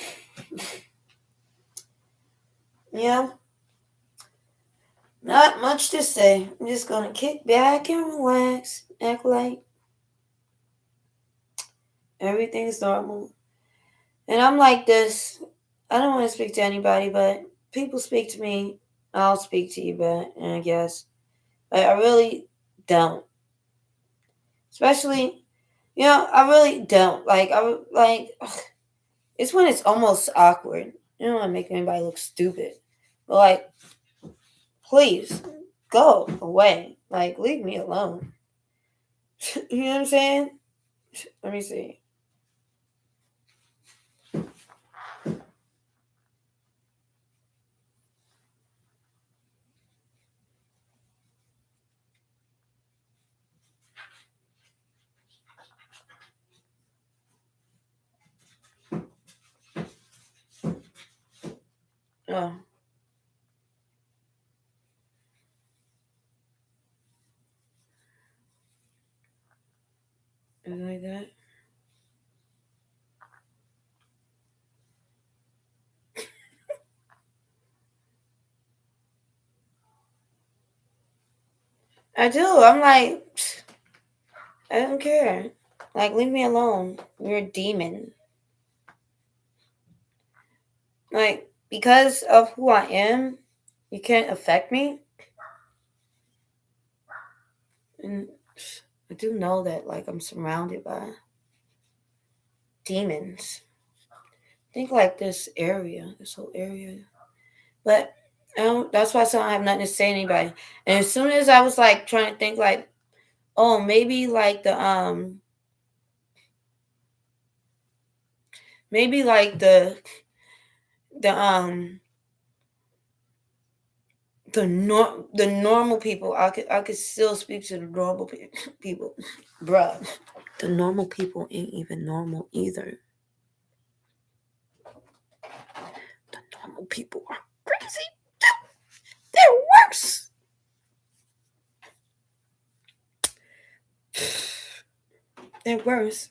Yeah, not much to say. I'm just gonna kick back and relax, act like everything's normal. And I'm like this. I don't want to speak to anybody, but people speak to me. I'll speak to you, but I guess. But I really don't. Especially, I really don't. It's when it's almost awkward. I don't want to make anybody look stupid. But, like, please, go away. Like, leave me alone. You know what I'm saying? Let me see. Oh. Is it like that? I do. I'm like, I don't care. Like, leave me alone. You're a demon. Like, because of who I am, you can't affect me. And I do know that, like, I'm surrounded by demons. Think like this whole area. But that's why I said I don't have nothing to say to anybody. And as soon as I was like trying to think like, oh, maybe like the the normal people, I could still speak to the normal people, bruh. The normal people ain't even normal either. The normal people are crazy. They're worse. They're worse.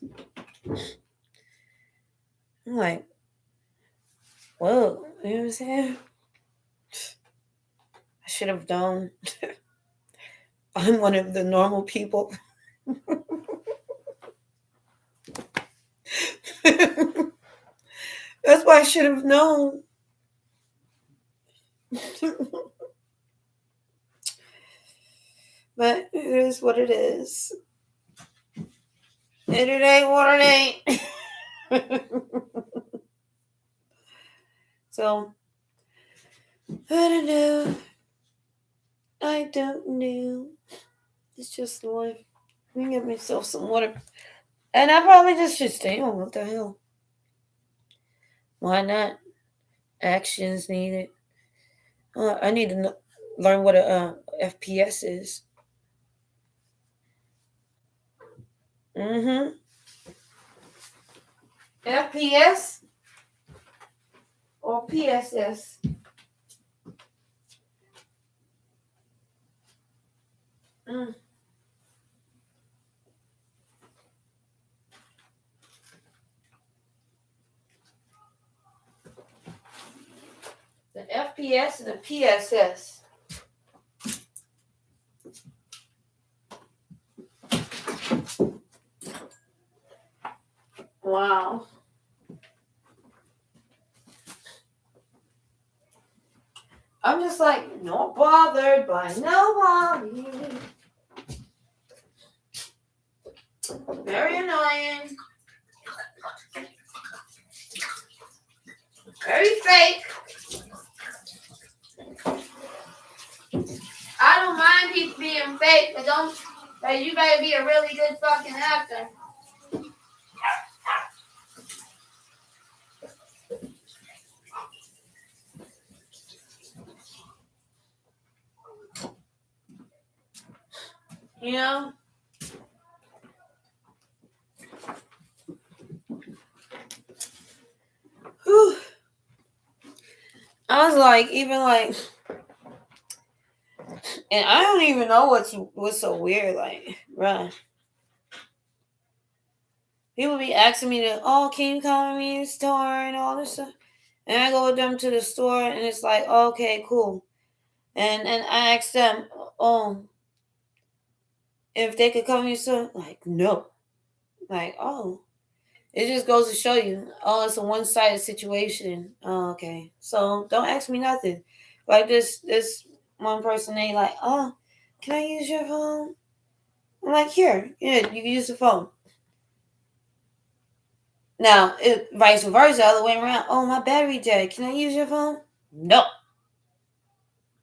I'm like, whoa, you know what I'm saying? I should have known. I'm one of the normal people. That's why I should have known. But it is what it is. And it ain't what it ain't. So, I don't know. I don't know. It's just life. Let me get myself some water. And I probably just should stay home. What the hell? Why not? Actions needed. I need to learn what a FPS is. Mm-hmm. FPS or PSS? Mm. The FPS and the PSS. Wow. I'm just like, not bothered by nobody. Very annoying. Very fake. I don't mind people being fake, but you better be a really good fucking actor. You know? Whew. I was like, even like, and I don't even know what's so weird. Like, bruh, people be asking me to, oh, can you come with me in the store and all this stuff, and I go with them to the store, and it's like, okay, cool, and I ask them, oh, if they could come with me, so like, no, like, oh, it just goes to show you, oh, it's a one-sided situation. Oh, okay, so don't ask me nothing. Like this one person, they like, oh, can I use your phone? I'm like, here, yeah, you can use the phone. Now, vice versa, the other way around. Oh, my battery dead. Can I use your phone? No.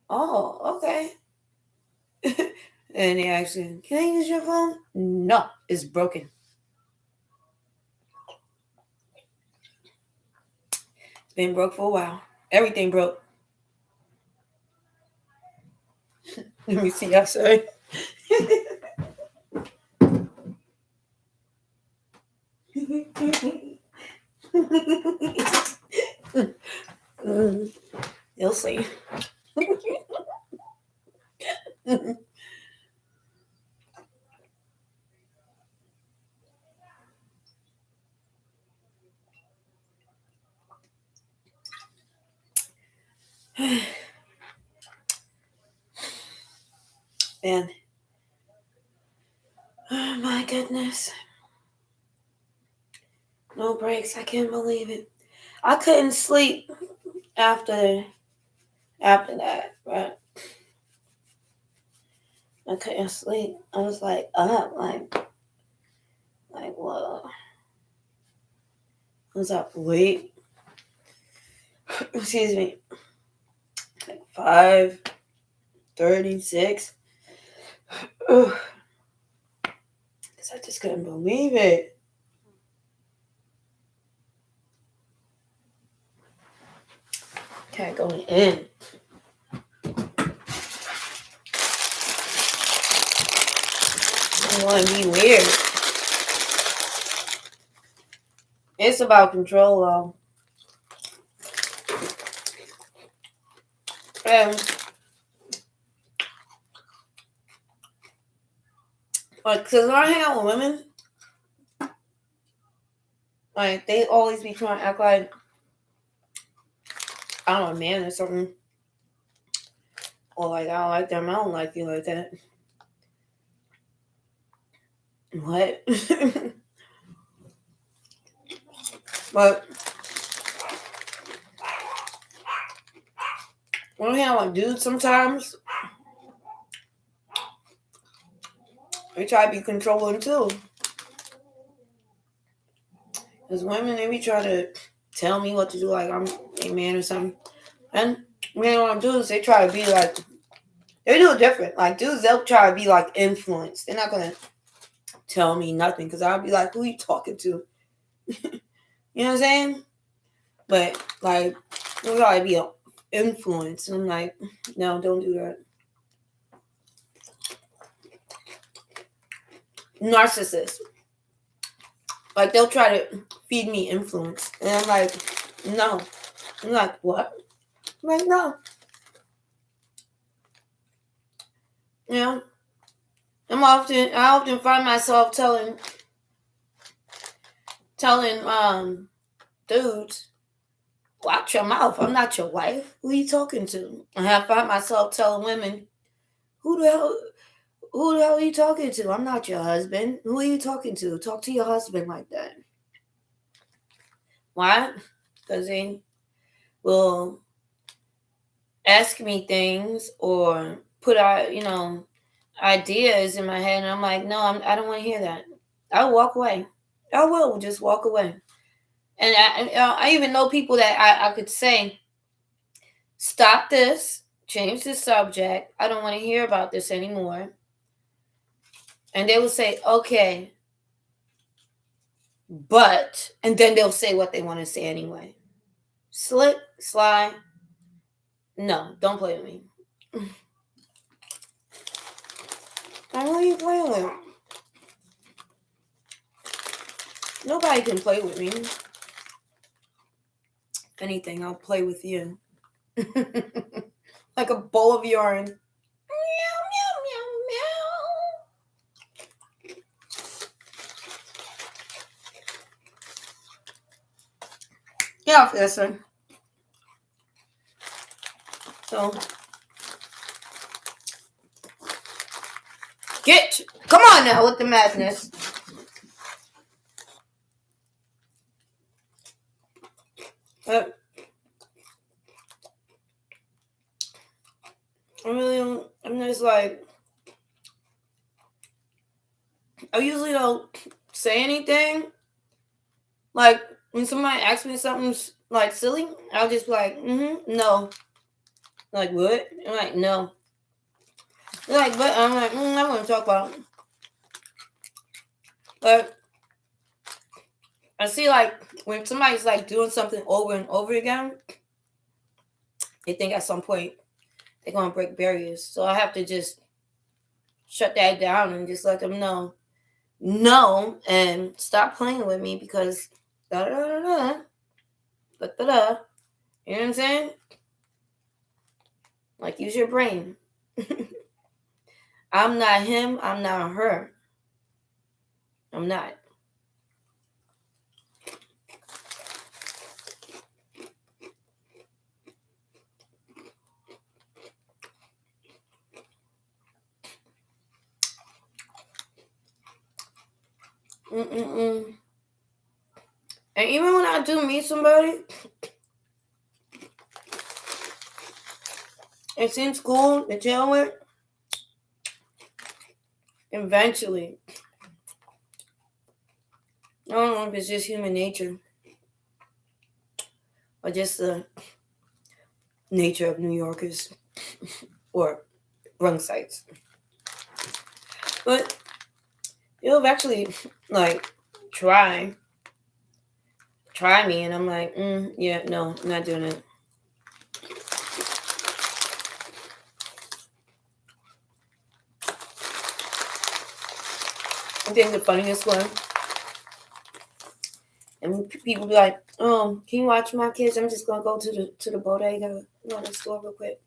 Oh, okay. And they actually, can I use your phone? No, it's broken. It's been broke for a while. Everything broke. Let me see. I'm sorry. You'll see. And oh my goodness. No breaks. I can't believe it. I couldn't sleep after that, right? I couldn't sleep. I was like up, like whoa. I was up late. Excuse me. Like 5:36. Because I just couldn't believe it. Cat going in. I want to be weird. It's about control, though. And like, because when I hang out with women, like, they always be trying to act like I'm a man or something. Or like, I don't like them. I don't like you like that. What? But when I hang out with dudes sometimes, they try to be controlling too. Because women, they be trying to tell me what to do, like I'm a man or something. And when what dudes, they try to be like, they do it different. Like dudes, they'll try to be like influenced. They're not going to tell me nothing because I'll be like, who are you talking to? You know what I'm saying? But like, they'll try to be influenced. And I'm like, no, don't do that. Narcissist. Like they'll try to feed me influence. And I'm like, no. I'm like, what? I'm like, no. You know? I often find myself telling dudes, watch your mouth. I'm not your wife. Who are you talking to? And I find myself telling women, who the hell are you talking to? I'm not your husband. Who are you talking to? Talk to your husband like that. Why? Because they will ask me things or put out, ideas in my head, and I'm like, no, I don't want to hear that. I'll walk away. I will just walk away. And I even know people that I could say, stop this, change the subject. I don't want to hear about this anymore. And they will say, okay, but, and then they'll say what they want to say anyway. Slick, sly. No, don't play with me. Like, who are you playing with? Nobody can play with me. If anything, I'll play with you. Like a bowl of yarn. Meow, meow, meow, meow. Get off this one. So, come on now with the madness. I'm just like, I usually don't say anything. Like, when somebody asks me something, like, silly, I'll just be like, no. Like, what? I'm like, no. Like, but I'm like, I want to talk about it. But I see, like, when somebody's, like, doing something over and over again, they think at some point they're going to break barriers. So I have to just shut that down and just let them know, no, and stop playing with me because da-da-da-da-da. Da-da-da. You know what I'm saying? Like, use your brain. I'm not him. I'm not her. I'm not. And even when I do meet somebody, it seems cool to chill with, eventually, I don't know if it's just human nature or just the nature of New Yorkers or Bronxites. But you'll eventually, like, try me, and I'm like, yeah, no, I'm not doing it. I think the funniest one, and people be like, "Oh, can you watch my kids? I'm just gonna go to the bodega, go to the store real quick."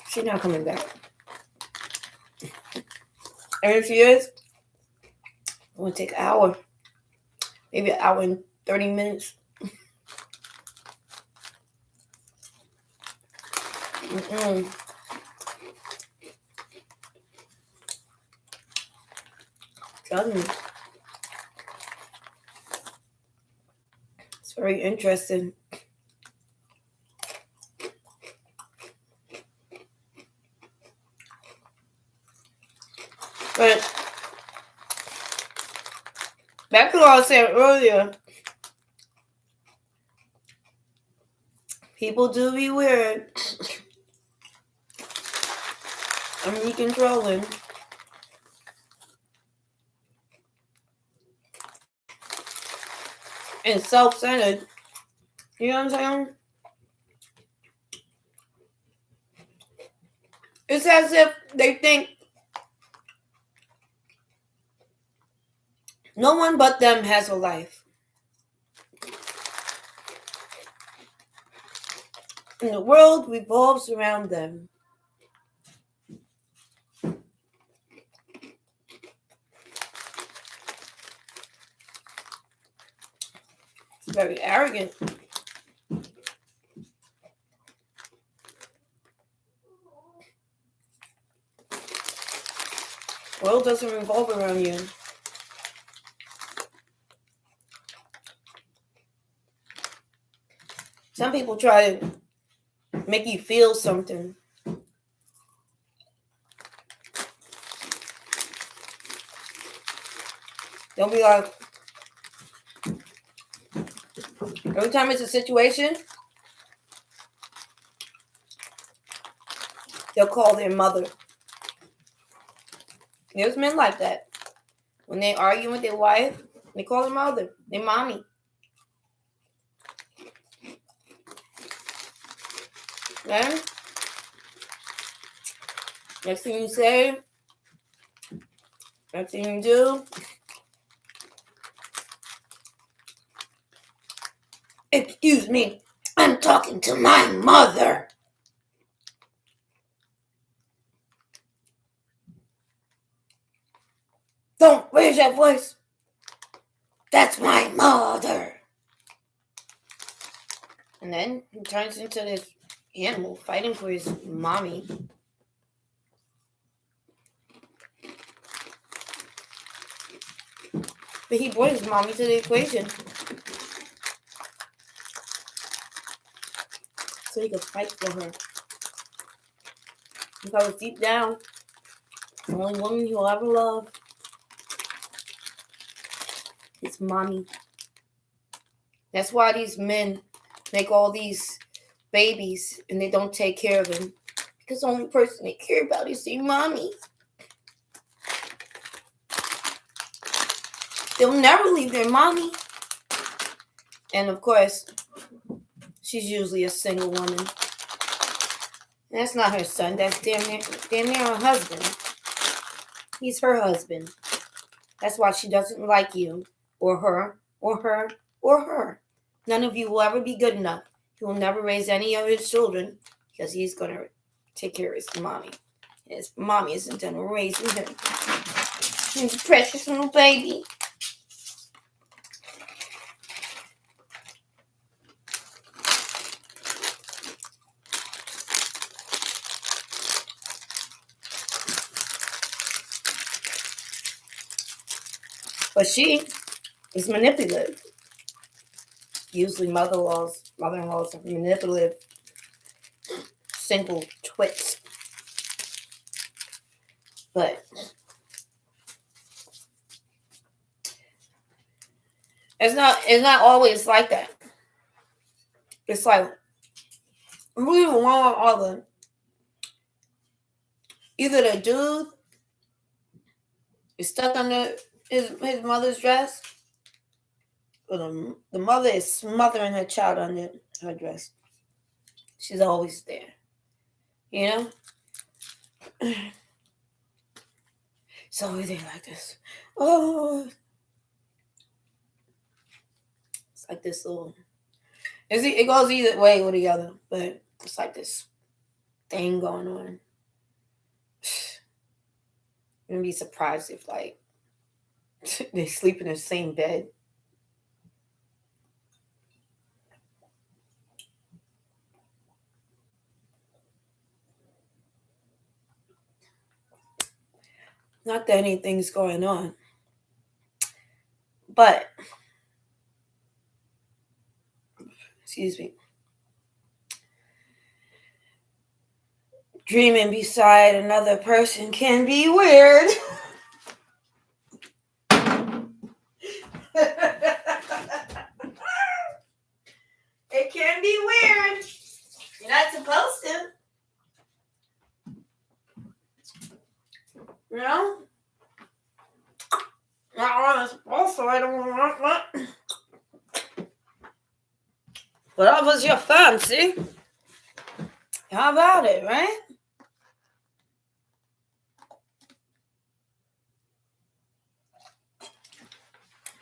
She's not coming back, and if she is, it's gonna take an hour, maybe an hour and 30 minutes. Trust me. It's very interesting. But back to what I was saying earlier, people do be weird and be controlling. And self-centered. You know what I'm saying? It's as if they think no one but them has a life. And the world revolves around them. It's very arrogant. The world doesn't revolve around you. Some people try to make you feel something. They'll be like, every time it's a situation, they'll call their mother. There's men like that. When they argue with their wife, they call their mother, their mommy. Then, next thing you say, next thing you do, excuse me, I'm talking to my mother. Don't raise your voice. That's my mother. And then he turns into this animal fighting for his mommy. But he brought his mommy to the equation so he could fight for her. Because deep down, the only woman he'll ever love is mommy. That's why these men make all these babies and they don't take care of them. Because the only person they care about is their mommy. They'll never leave their mommy. And of course, she's usually a single woman. And that's not her son. That's damn near her husband. He's her husband. That's why she doesn't like you or her or her or her. None of you will ever be good enough. He will never raise any of his children because he's going to take care of his mommy. His mommy isn't done raising him. He's a precious little baby. But she is manipulative. Usually mother-in-laws are manipulative, single twits. But it's not always like that. It's like really one or other. Either the dude is stuck under his mother's dress, or the mother is smothering her child under her dress. She's always there. You know? It's always there like this. Oh. It's like this little... It goes either way or the other, but it's like this thing going on. I'm gonna be surprised if, like, they sleep in the same bed. Not that anything's going on. But, excuse me, dreaming beside another person can be weird. It can be weird. You're not supposed to. You know? Also, I don't want that. But that was your fancy. How about it, right?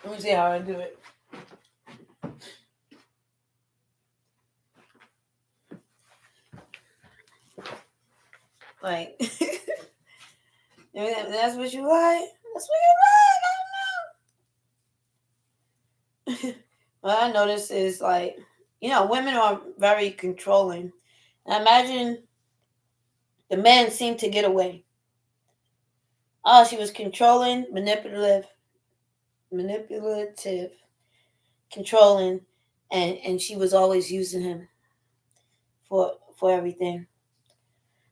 Let me see how I do it. Like, that's what you like? That's what you like? I don't know. What I notice is, like, you know, women are very controlling. And I imagine the men seem to get away. Oh, she was controlling, manipulative, controlling, and she was always using him for everything.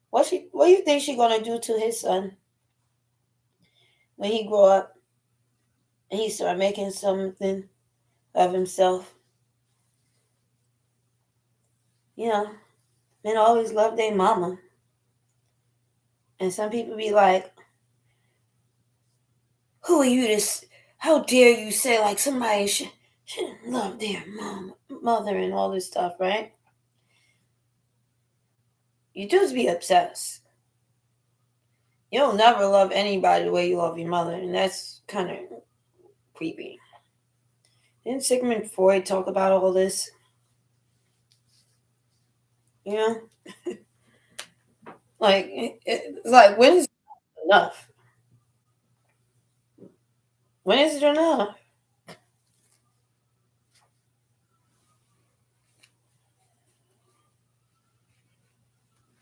What do you think she's gonna do to his son when he grow up and he start making something of himself? You know, men always love their mama. And some people be like, who are you to, how dare you say like somebody shouldn't love their mother and all this stuff, right? You do be obsessed. You'll never love anybody the way you love your mother, and that's kind of creepy. Didn't Sigmund Freud talk about all this? You know, like it's like when is it enough? When is it enough?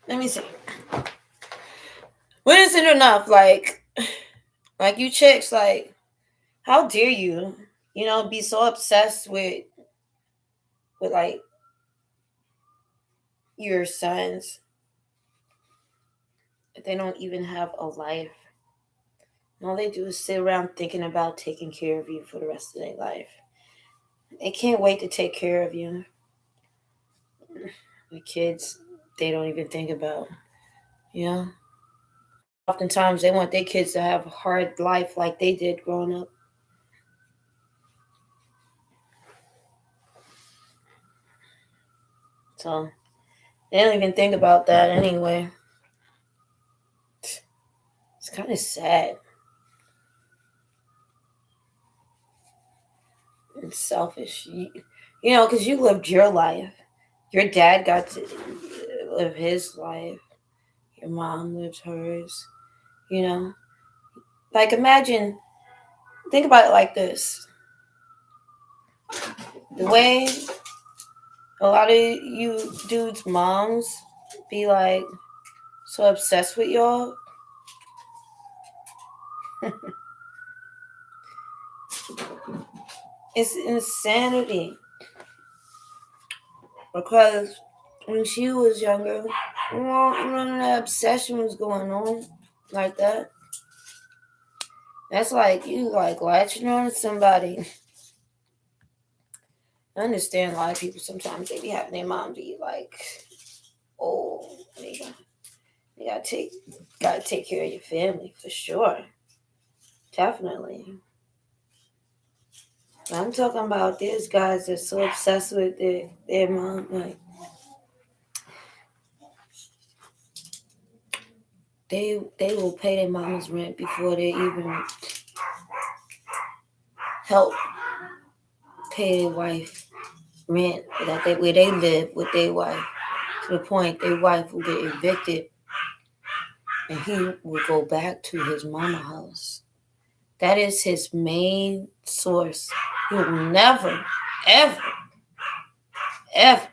Let me see. When is it enough? Like you chicks, like how dare you? You know, be so obsessed with like your sons that they don't even have a life. And all they do is sit around thinking about taking care of you for the rest of their life. They can't wait to take care of you. The kids, they don't even think about. You know, oftentimes they want their kids to have a hard life like they did growing up. So they don't even think about that anyway. It's kind of sad and selfish. You know, because you lived your life. Your dad got to live his life. Your mom lived hers. You know, like imagine, think about it like this: the way a lot of you dudes' moms be like so obsessed with y'all. It's insanity. Because when she was younger, none of that obsession was going on like that. That's like you like latching on to somebody. I understand a lot of people sometimes they be having their mom be like, oh, they gotta take care of your family for sure. Definitely. But I'm talking about these guys that's so obsessed with their mom, like they will pay their mama's rent before they even help pay their wife rent where they live with their wife, to the point their wife will get evicted and he will go back to his mama house. That is his main source. He will never, ever, ever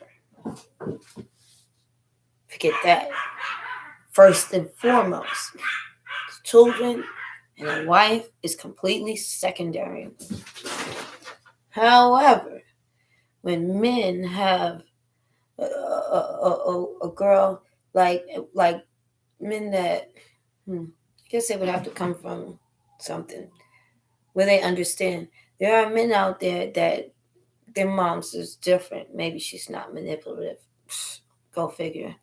forget that. First and foremost, children and a wife is completely secondary. However, when men have a girl like men that I guess they would have to come from something where they understand. There are men out there that their moms is different. Maybe she's not manipulative. Go figure.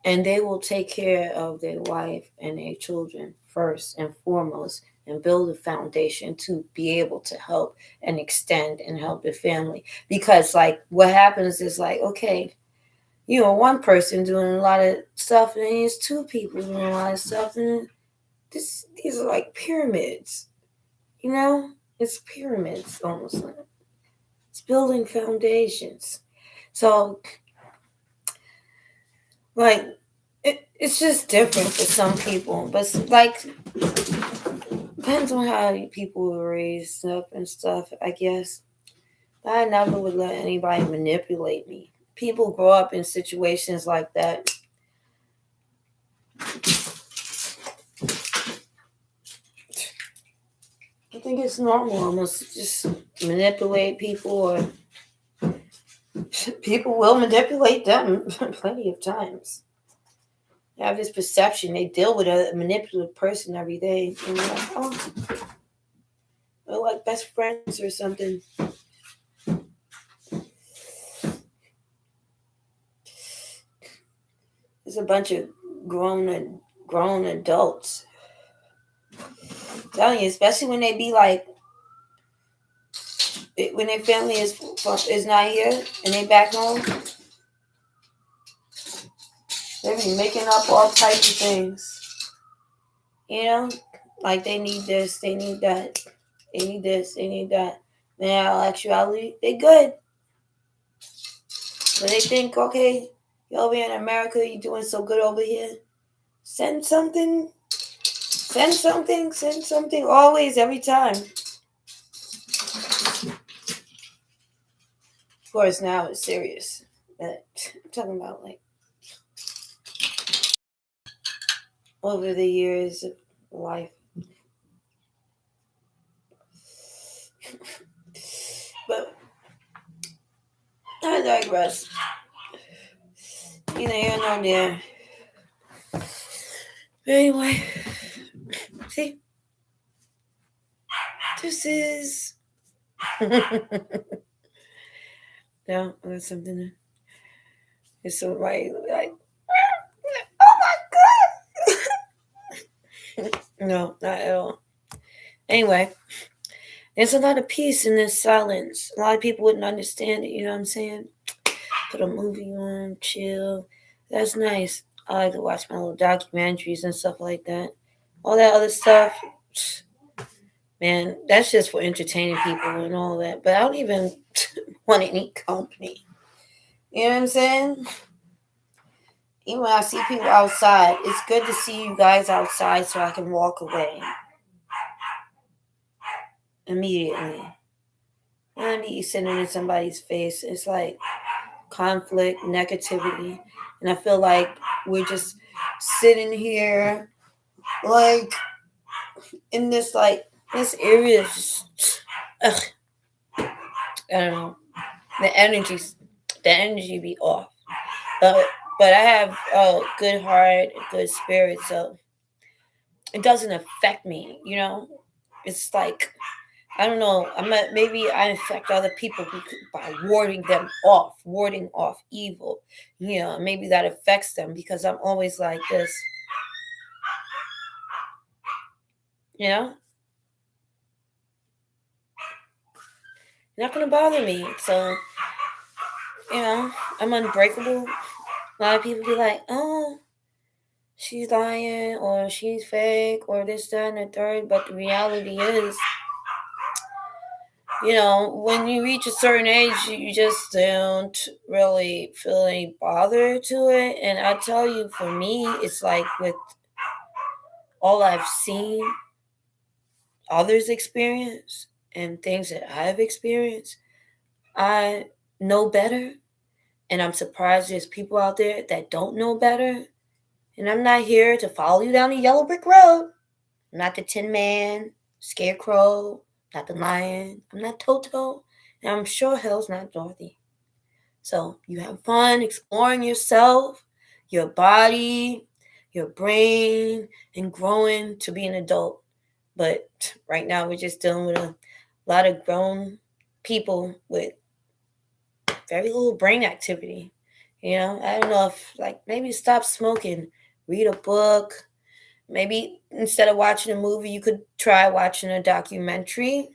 And they will take care of their wife and their children first and foremost and build a foundation to be able to help and extend and help the family. Because like what happens is like, okay, you know, one person doing a lot of stuff and then it's two people doing a lot of stuff and these are like pyramids. You know? It's pyramids almost. It's building foundations. So like it's just different for some people. But like depends on how people were raised up and stuff, I guess. I never would let anybody manipulate me. People grow up in situations like that. I think it's normal almost just manipulate people, or people will manipulate them plenty of times. They have this perception. They deal with a manipulative person every day. And they're like, oh, they're like best friends or something. There's a bunch of grown adults. I'm telling you, especially when they be like, when their family is not here and they back home, They be making up all types of things. You know? Like they need this, they need that. They need this, they need that. In actuality, they good. But they think, okay, you're over here in America, you're doing so good over here. Send something. Send something. Send something. Always, every time. Of course, now it's serious. But I'm talking about like over the years of life. But I digress. Neither here nor there. But anyway, see, this is. No, I got something. It's so right, like, oh my god. No, not at all. Anyway, there's a lot of peace in this silence. A lot of people wouldn't understand it. You know what I'm saying? Put a movie on, chill. That's nice. I like to watch my little documentaries and stuff like that. All that other stuff, man, that's just for entertaining people and all that. But I don't even want any company. You know what I'm saying? Even when I see people outside, it's good to see you guys outside so I can walk away immediately. I need you sitting in somebody's face. It's like conflict, negativity. And I feel like we're just sitting here like in this area is just, ugh, I don't know. The energy be off. But I have a good heart, a good spirit, so it doesn't affect me, you know? It's like I don't know. Maybe I affect other people by warding off evil. You know, maybe that affects them because I'm always like this. You know, not gonna bother me. So, you know, I'm unbreakable. A lot of people be like, "Oh, she's lying," or "she's fake," or this, that, and the third. But the reality is, you know, when you reach a certain age, you just don't really feel any bother to it. And I tell you, for me, it's like with all I've seen others experience and things that I've experienced, I know better. And I'm surprised there's people out there that don't know better. And I'm not here to follow you down the yellow brick road. I'm not the Tin Man, Scarecrow, not the Lion. I'm not Toto. And I'm sure hell's not Dorothy. So you have fun exploring yourself, your body, your brain, and growing to be an adult. But right now we're just dealing with a lot of grown people with very little brain activity. You know, I don't know if maybe stop smoking, read a book. Maybe instead of watching a movie, you could try watching a documentary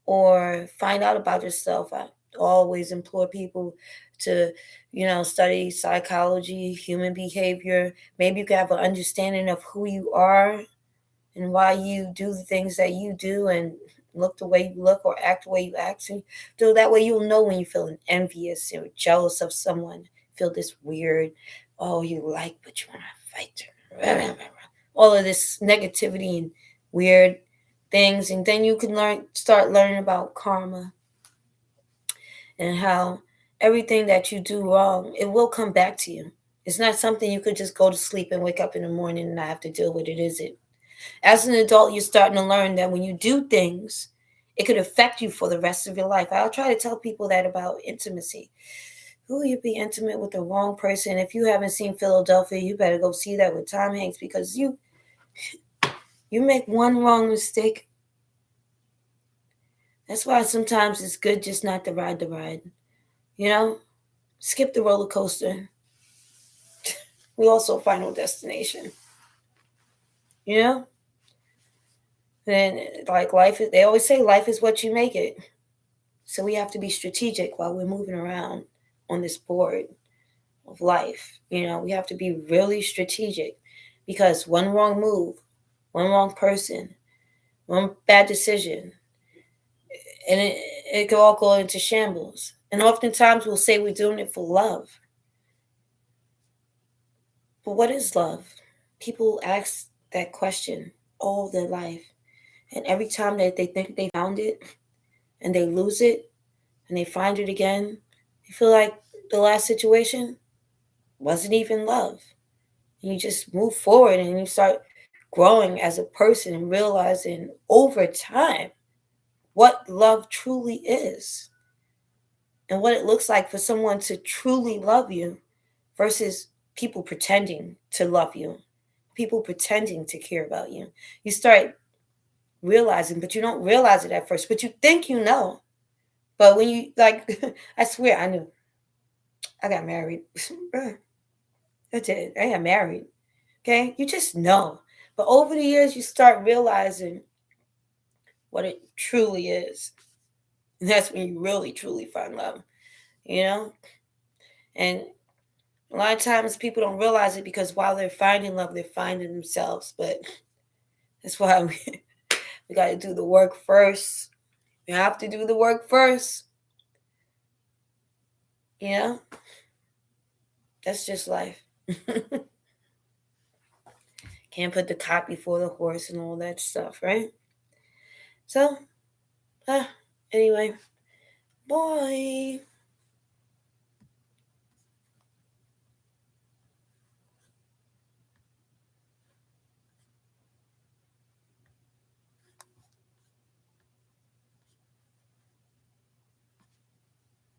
or find out about yourself. I always implore people to, study psychology, human behavior. Maybe you can have an understanding of who you are and why you do the things that you do and look the way you look or act the way you act. So that way you'll know when you're feeling envious or jealous of someone. Feel this weird, oh, you like, but you want to fight. All of this negativity and weird things. And then you can start learning about karma and how everything that you do wrong, it will come back to you. It's not something you could just go to sleep and wake up in the morning and not have to deal with it, is it? As an adult, you're starting to learn that when you do things, it could affect you for the rest of your life. I'll try to tell people that about intimacy. Who you be intimate with the wrong person? If you haven't seen Philadelphia, you better go see that with Tom Hanks because you make one wrong mistake. That's why sometimes it's good just not to ride the ride. You know? Skip the roller coaster. We also final destination. You know? And life is, they always say life is what you make it. So we have to be strategic while we're moving around on this board of life. We have to be really strategic, because one wrong move, one wrong person, one bad decision, and it could all go into shambles. And oftentimes we'll say we're doing it for love. But what is love? People ask that question all their life. And every time that they think they found it and they lose it and they find it again, they feel like the last situation wasn't even love. And you just move forward and you start growing as a person and realizing over time what love truly is and what it looks like for someone to truly love you versus people pretending to love you, people pretending to care about you. You start realizing, but you don't realize it at first, but you think you know. But when you, like, I swear I knew. I got married. I did. I got married. Okay? You just know. But over the years, you start realizing what it truly is. And that's when you really, truly find love, you know? And a lot of times people don't realize it because while they're finding love, they're finding themselves. But that's why we got to do the work first. You have to do the work first. That's just life. Can't put the cart before the horse and all that stuff, right? So, anyway, bye.